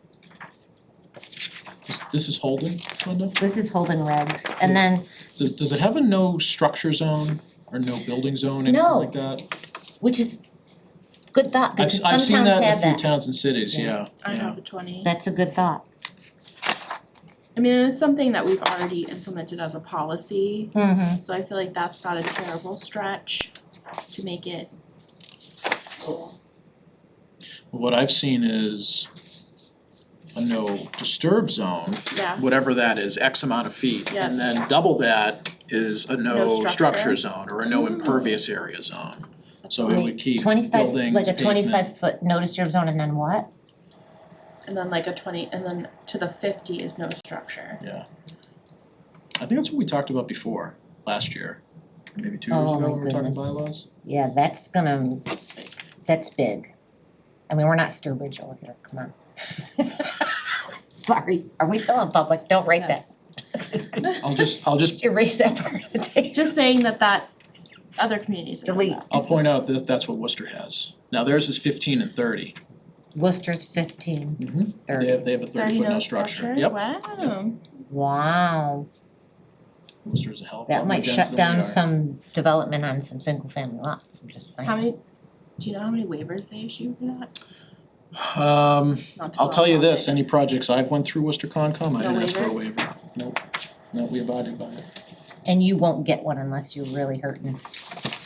This is Holden, Linda? This is Holden regs, and then, Does it have a no structure zone or no building zone, anything No. like that? which is good thought, because I've some seen towns that in a have few that. towns and cities, yeah, I yeah. have a 20. That's a good thought. I mean, it's something that we've already implemented as a policy, Mm-hmm. so I feel like that's not a terrible stretch to make it. What I've seen is a no disturb zone, Yeah, whatever that is, X amount of feet. Yeah. And then double that is a No no structure. structure zone or a no Ooh. impervious area zone. So it would keep 25, buildings, like a pavement. 25-foot no disturb zone, and then what? and then like a 20, and then to the 50 is no structure. Yeah. I think that's what we talked about before, last year, maybe 2 years Oh, ago my when we were talking goodness. bylaws. Yeah, that's gonna, That's big. that's big. I mean, we're not Sturbridge over here, come on. Sorry, are we still in public? Don't write that. Yes. I'll just Just erase that part of the tape. Just saying that other communities have done Delete. that. I'll point out that that's what Worcester has. Now theirs is 15 and 30. Worcester's 15, Mm-hmm. 30. They have a 30 foot no structure. Yep. Wow. Wow, Worcester is a hell of a lot that more might dense shut than we down are. some development on some single-family lots, I'm just saying. How many, do you know how many waivers they issue for that? Not to I'll go tell you off this, topic. any projects I've went through Worcester Concom, I No didn't ask for a waivers? waiver. Nope, no, we abided by it. And you won't get one unless you're really hurting.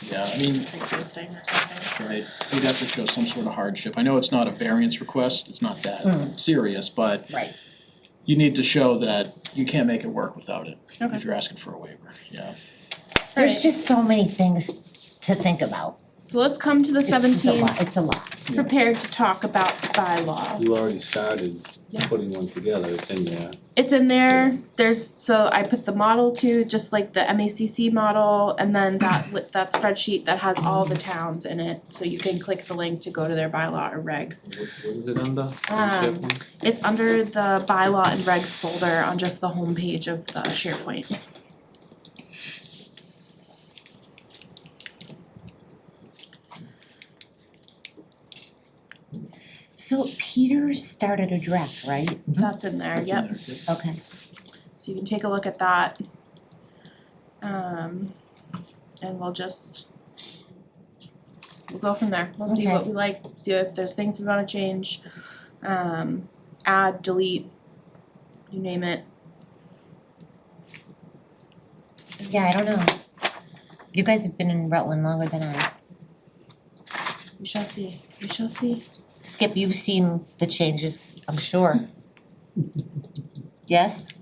Yeah, I mean, Existing or something. right, you'd have to show some sort of hardship. I know it's not a variance request, it's not that serious, but Right. you need to show that you can't make it work without it, Okay. if you're asking for a waiver, yeah. There's Alright. just so many things to think about. So let's come to the It's just a 17th, lot, it's a lot. prepared to talk about the bylaw. You already started Yeah. putting one together, it's in there. It's in there, so I put the model too, just like the MACC model, and then that spreadsheet that has all the towns in it, so you can click the link to go to their bylaw or regs. What is it under? Um, It's under the bylaw and regs folder on just the homepage of the SharePoint. So Peter started a draft, right? That's in there, That's in yep. there, yep. Okay. So you can take a look at that. And we'll go from there. We'll see what we like, see if there's things we wanna change. Add, delete, you name it. Yeah, I don't know. You guys have been in Rutland longer than I. We shall see, we shall see. Skip, you've seen the changes, I'm sure. Yes?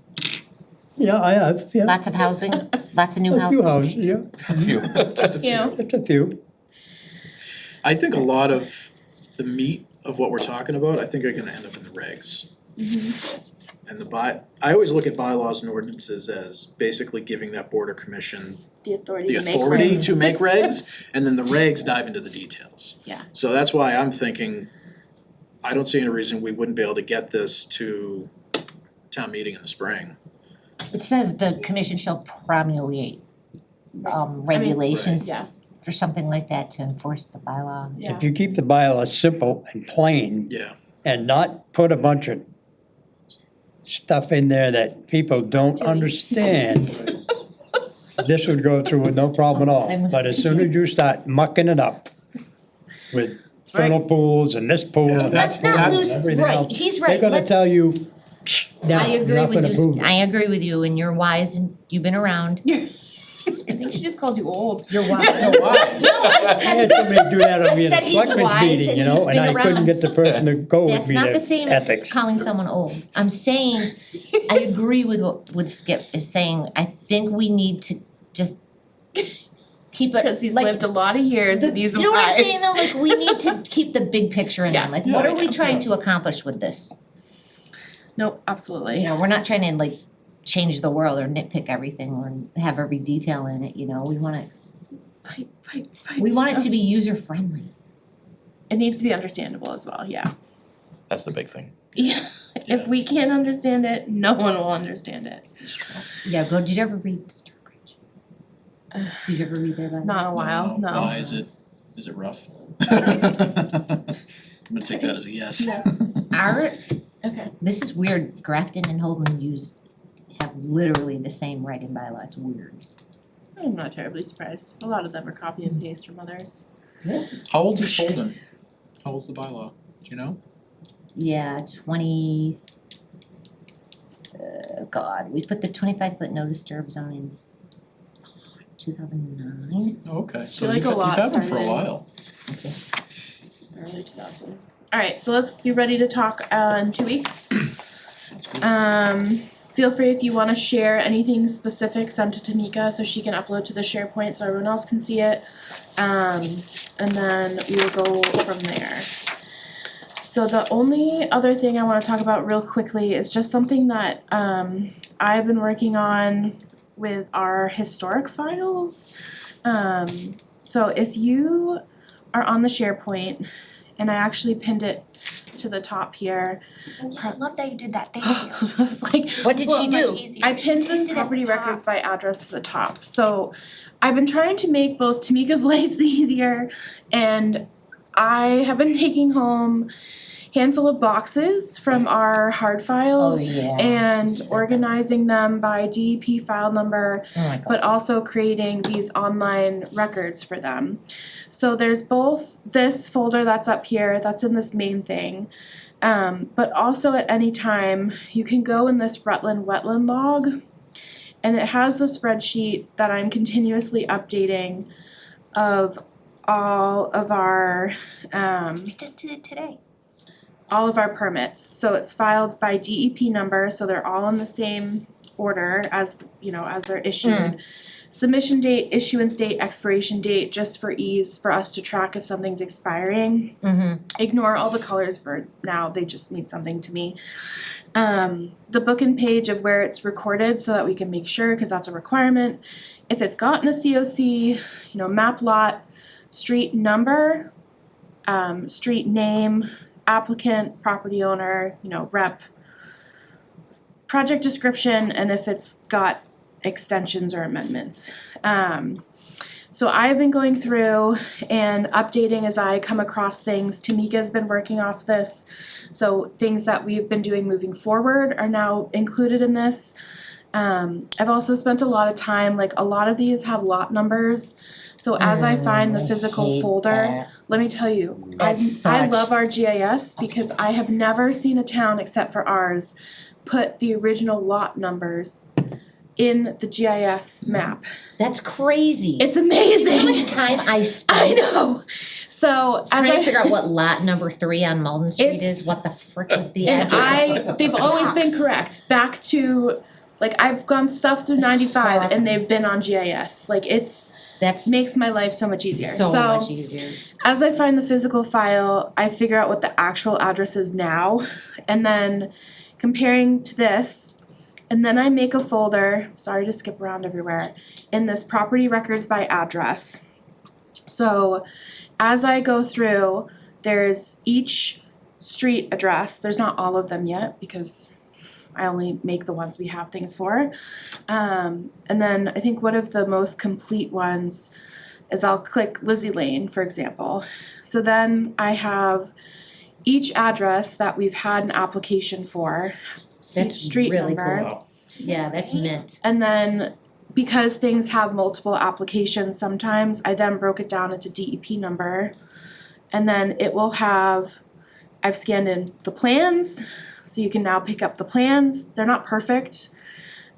Yeah, I have, yeah. Lots of housing, lots of new A few houses. houses, yeah, Just a few. You, just a few. I think a lot of the meat of what we're talking about, I think are gonna end up in the regs. And I always look at bylaws and ordinances as basically giving that board or commission the authority the to make authority regs. to make regs, and then the regs dive into the details. Yeah. So that's why I'm thinking, I don't see any reason we wouldn't be able to get this to town meeting in the spring. It says the commission shall promulgate regulations yeah. for something like that to enforce the bylaw. Yeah. If you keep the bylaw simple and plain Yeah. and not put a bunch of stuff in there that people don't understand, this would go through with no problem at all. But as soon as you start mucking it up with vernal pools and this pool Yeah, and that Let's pool not and lose, everything right, else, he's they're right, gonna let's, tell you, no, I you're agree not with gonna prove you, it. I agree with you, and you're wise and you've been around. I think she just called you old. You're wise. I had somebody do that on me in a I said he's selectmen's wise meeting, and you he's know, and been I couldn't around. get the person to go with That's me not the to same as ethics. calling someone old. I'm saying, I agree with what Skip is saying. I think we need to just keep it, Because he's like, lived a lot of years and he's you know what I'm wise. saying though? Like, we need to keep the big picture in mind. Like, what Yeah, are I we do. trying to accomplish with this? Nope, absolutely. You know, we're not trying to like change the world or nitpick everything or have every detail in it, you know? We want it to be user friendly. It needs to be understandable as well, yeah. That's the big thing. Yeah, if we can't understand it, no one will understand it. Yeah, did you ever read Sturbridge? Did you ever read their letter? Not in a while, no. Why is it rough? I'm gonna take that as a yes. Yes. Ours, Okay. this is weird, Grafton and Holden have literally the same reg and bylaw, it's weird. I'm not terribly surprised. A lot of them are copy and paste from others. How old is Holden? How old's the bylaw? Do you know? Yeah, 20, God, we put the 25-foot no disturb zone in 2009. Oh, okay, so feel like you've a lot had them for a started. while. Early 2000s. Alright, so let's be ready to talk in 2 weeks. Feel free if you wanna share anything specific, send it to Tamika so she can upload to the SharePoint so everyone else can see it. And then we will go from there. So the only other thing I wanna talk about real quickly is just something that I've been working on with our historic files. So if you are on the SharePoint, and I actually pinned it to the top here. Oh, yeah, I love that you did that, thank I you. was like, What did she Much do? easier. I pinned She this did it at property the records top. by address to the top. So I've been trying to make both Tamika's lives easier, and I have been taking home handful of boxes from our hard files Oh, yeah. and organizing them by DEP file number, Oh my God. but also creating these online records for them. So there's both this folder that's up here, that's in this main thing, but also at any time, you can go in this Rutland wetland log, and it has the spreadsheet that I'm continuously updating of all of our, I just did it today. all of our permits. So it's filed by DEP number, so they're all in the same order as, you know, as they're issued. Submission date, issuance date, expiration date, just for ease for us to track if something's expiring. Ignore all the colors for now, they just mean something to me. The book and page of where it's recorded so that we can make sure, cause that's a requirement. If it's gotten a COC, you know, map lot, street number, street name, applicant, property owner, you know, rep, project description, and if it's got extensions or amendments. So I've been going through and updating as I come across things. Tamika's been working off this. So things that we've been doing moving forward are now included in this. I've also spent a lot of time, like a lot of these have lot numbers. So as I find the physical folder, let me tell you, I such- love our GIS because I have never seen a town except for ours put the original lot numbers in the GIS map. That's crazy. It's How amazing. much time I I spent know. So as trying to I figure out what lot number 3 on Malden Street It's- is, what the frick was the and address? they've always been Sucks. correct. Back to like I've gone stuff through That's 95 horrible. and they've been on GIS. Like it's That's makes my life so much easier. so much easier. As I find the physical file, I figure out what the actual address is now, and then comparing to this, and then I make a folder, sorry to skip around everywhere, in this property records by address. So as I go through, there's each street address, there's not all of them yet because I only make the ones we have things for. And then I think one of the most complete ones is I'll click Lizzie Lane, for example. So then I have each address that we've had an application for, each That's street really number. cool. Yeah, that's mint. And then because things have multiple applications sometimes, I then broke it down into DEP number. And then it will have, I've scanned in the plans, so you can now pick up the plans. They're not perfect,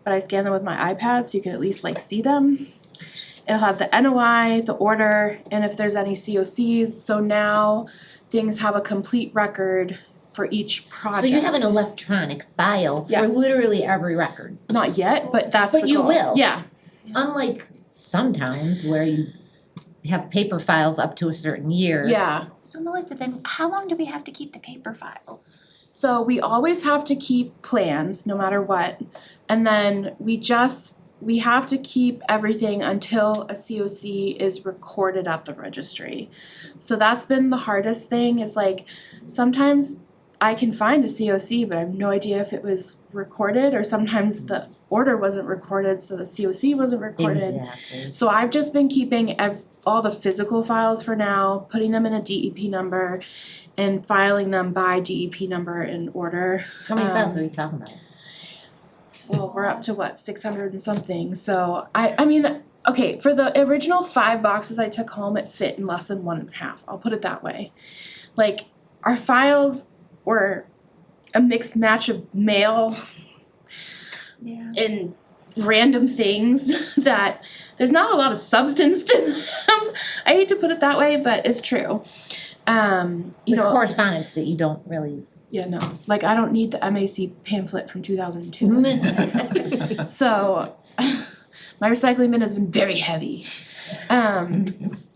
but I scan them with my iPad so you can at least like see them. It'll have the NOI, the order, and if there's any COCs. So now things have a complete record for each project. So you have an electronic file for Yes. literally every record. Not yet, but that's the But you goal. will. Yeah. Unlike some towns where you have paper files up to a certain year. Yeah. So Melissa, then how long do we have to keep the paper files? So we always have to keep plans, no matter what. And then we have to keep everything until a COC is recorded at the registry. So that's been the hardest thing, is like sometimes I can find a COC, but I have no idea if it was recorded, or sometimes the order wasn't recorded, so the COC wasn't recorded. Exactly. So I've just been keeping all the physical files for now, putting them in a DEP number and filing them by DEP number in order. How many files are we talking about? Well, we're up to what, 600 and something, so I mean, okay, for the original 5 boxes I took home, it fit in less than 1.5, I'll put it that way. Like, our files were a mixed match of mail Yeah. and random things that there's not a lot of substance to them. I hate to put it that way, but it's true. You know, Correspondence that you don't really. yeah, no, like I don't need the MAC pamphlet from 2002. So my recycling bin has been very heavy.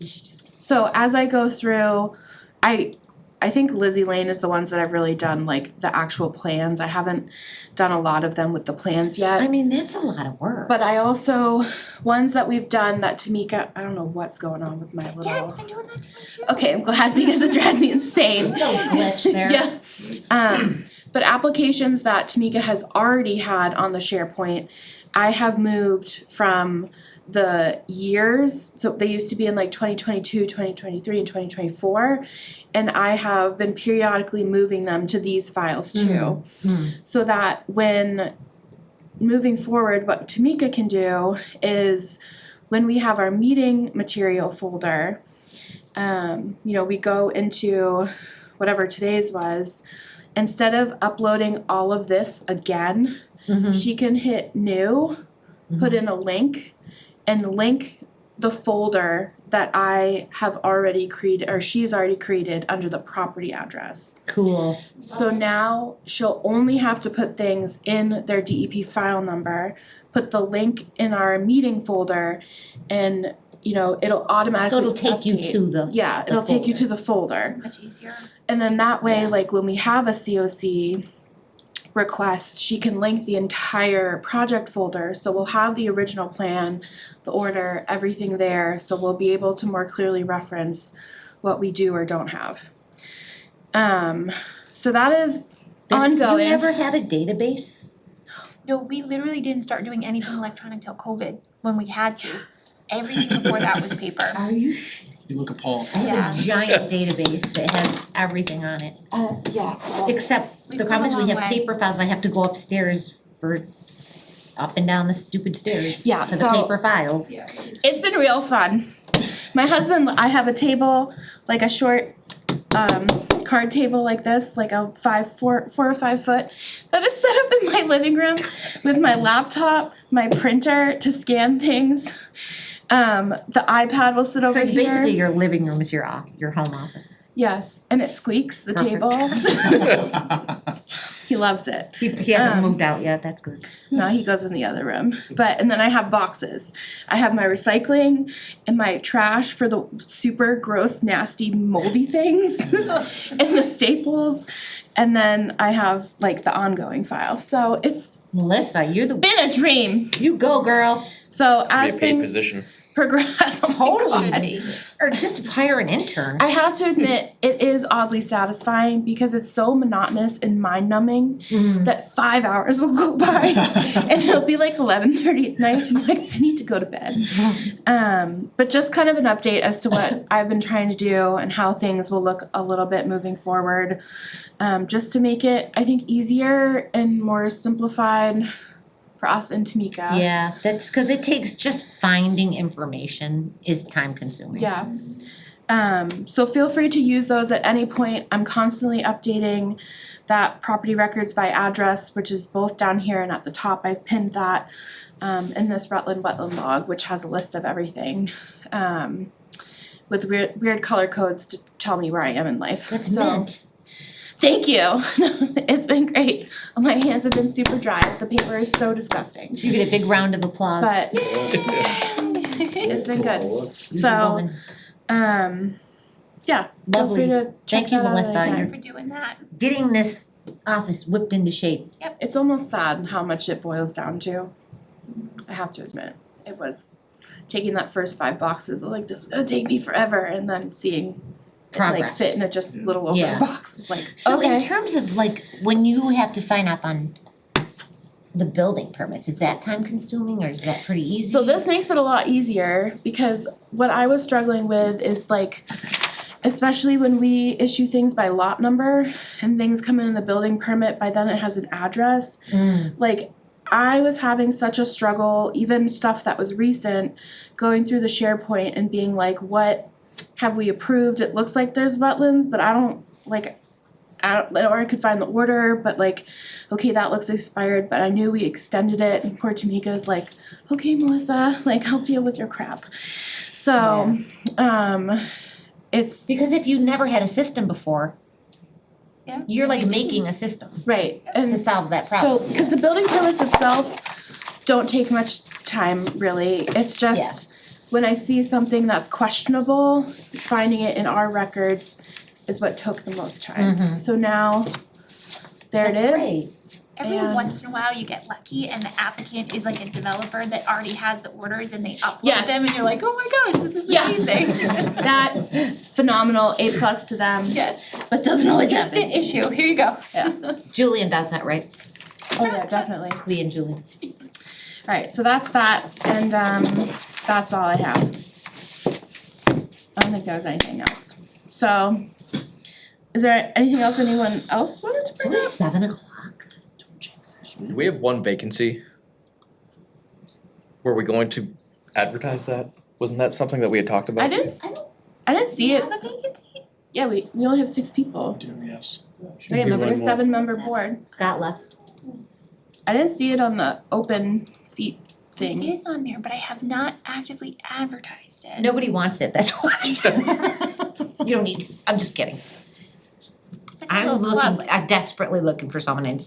So as I go through, I think Lizzie Lane is the ones that I've really done, like the actual plans. I haven't done a lot of them with the plans yet. I mean, that's a lot of work. But I also, ones that we've done that Tamika, I don't know what's going on with my little. Yeah, it's been doing that to me too. Okay, I'm glad because it drives me insane. Little glitch there. Yeah. But applications that Tamika has already had on the SharePoint, I have moved from the years, so they used to be in like 2022, 2023, and 2024, and I have been periodically moving them to these files too. So that when moving forward, what Tamika can do is when we have our meeting material folder, we go into whatever today's was, instead of uploading all of this again, she can hit new, put in a link, and link the folder that I have already created, or she's already created under the property address. Cool. So now she'll only have to put things in their DEP file number, put the link in our meeting folder, and it'll automatically So it'll take you update. to the. Yeah, it'll take you to the folder. Much easier. And then that way, like when we have a COC request, she can link the entire project folder. So we'll have the original plan, the order, everything there. So we'll be able to more clearly reference what we do or don't have. So that is ongoing. You never had a database? No, we literally didn't start doing anything electronic till COVID, when we had to. Everything before that was paper. Are you? You look appalled. I have Yeah. a giant database that has everything on it. Yeah. Except We've the problem is come a we long have way. paper files. I have to go upstairs for up and down the stupid stairs. Yeah, To the so- paper files. It's been real fun. My husband, I have a table, like a short card table like this, like a 4 or 5 foot, that is set up in my living room with my laptop, my printer to scan things. The iPad will sit over So here. basically your living room is your home office. Yes, and it squeaks, the Perfect. table. He loves it. He hasn't moved out yet, that's good. No, he goes in the other room. And then I have boxes. I have my recycling and my trash for the super gross, nasty, moldy things and the staples. And then I have like the ongoing file. So it's Melissa, you're the, been a dream. you go girl. So Be as a paid things, position. progress a Totally. lot. Or just hire an intern. I have to admit, it is oddly satisfying because it's so monotonous and mind numbing that 5 hours will go by and it'll be like 11:30 at night and I'm like, I need to go to bed. But just kind of an update as to what I've been trying to do and how things will look a little bit moving forward. Just to make it, I think, easier and more simplified for us and Tamika. Yeah, that's because it takes just finding information is time consuming. Yeah. So feel free to use those at any point. I'm constantly updating that property records by address, which is both down here and at the top. I've pinned that in this Rutland wetland log, which has a list of everything with weird color codes to tell me where I am in life. That's So, mint. thank you. It's been great. My hands have been super dry. The paper is so disgusting. You get a big round of applause. But it's been good. You're the So, woman. yeah, feel free Lovely. to check Thank you, that out Melissa. anytime. Thank you for doing that. Getting this office whipped into shape. It's almost sad how much it boils down to. I have to admit, it was taking that first 5 boxes, like this is gonna take me forever, and then seeing it like Progress. fit in a just little over Yeah. box. It's like, So in okay. terms of like, when you have to sign up on the building permits, is that time consuming or is that pretty easy? So this makes it a lot easier because what I was struggling with is like, especially when we issue things by lot number and things come in the building permit, by then it has an address. Like, I was having such a struggle, even stuff that was recent, going through the SharePoint and being like, what have we approved? It looks like there's wetlands, but I don't, or I could find the order, but like, okay, that looks expired, but I knew we extended it, and poor Tamika's like, okay, Melissa, like, I'll deal with your crap. So, it's, Because if you never had a system before, Yeah. you're like making a system right, to and solve that so, problem. cause the building permits itself don't take much time, really, it's just when I see something that's questionable, finding it in our records is what took the most time. So now, there it That's is. Every And- once in a while, you get lucky and the applicant is like a developer that already has the orders and they upload Yes. them and you're like, oh my gosh, this is Yeah. amazing. That, phenomenal, A+ to them, Yes. but doesn't always happen. Instant issue, here you go. Julian does that, right? Oh yeah, definitely. Lee and Julian. Alright, so that's that, and that's all I have. I don't think there was anything else. So, is there anything else anyone else wanted to It's bring only up? 7:00. Don't jinx it. Do we have one vacancy? Were we going to advertise that? Wasn't that something that we had talked about? I didn't see Do you it. have a vacancy? Yeah, we only have 6 people. Do, yes. Yeah, remember We're a One 7-member board. Scott left. I didn't see it on the open seat It thing. is on there, but I have not actively advertised it. Nobody wants it, that's why. You don't need to, I'm just kidding. It's like a I'm little club, looking, I'm desperately looking for someone and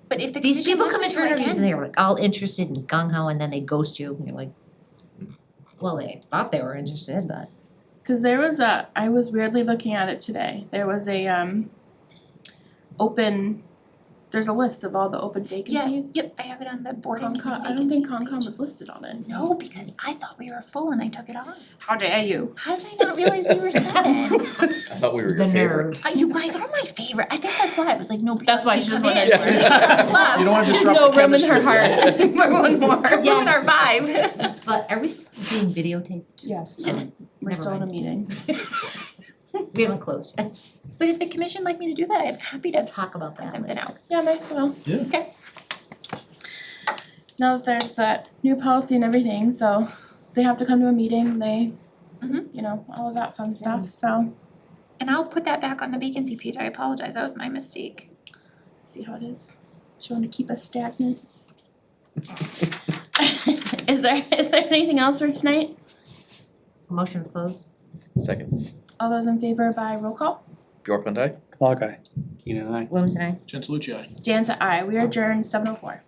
but if the these commission people wants come me in to for interviews and again, they're like all interested and gung ho and then they ghost you and you're like, well, they thought they were interested, but. Cause there was I was weirdly looking at it today. There was a there's a list of all the open vacancies. Yep, I have it on the board and Concom, committee I don't think vacancies Concom page. was listed on it. No, because I thought we were full and I took it off. How dare you? How did I not realize we were 7? I thought we were your favorite. You guys are my favorite. I think that's why I was like, nobody That's why else she can just come wanted in. more. Love. You don't wanna There's disrupt no the room in her chemistry. heart for one more. Ruin our vibe. But are we still being videotaped? Yes, Oh, we're never still in a mind. meeting. We haven't closed yet. But if the commission like me to do that, I'm happy to Talk about that. put something out. Yeah, Mike's well. Yeah. Okay. Now that there's that new policy and everything, so they have to come to a meeting, they, you know, all of that fun stuff, so And I'll put that back on the vacancy page. I apologize. That was my mistake. see how it is. Do you wanna keep us stagnant? Is there anything else for tonight? Motion to close? Second. All those in favor by roll call? Bjorklund, aye? Clock eye. Keenan and I. Williams and I. Gentilucci, aye. Jan's aye, we are adjourned 7:04.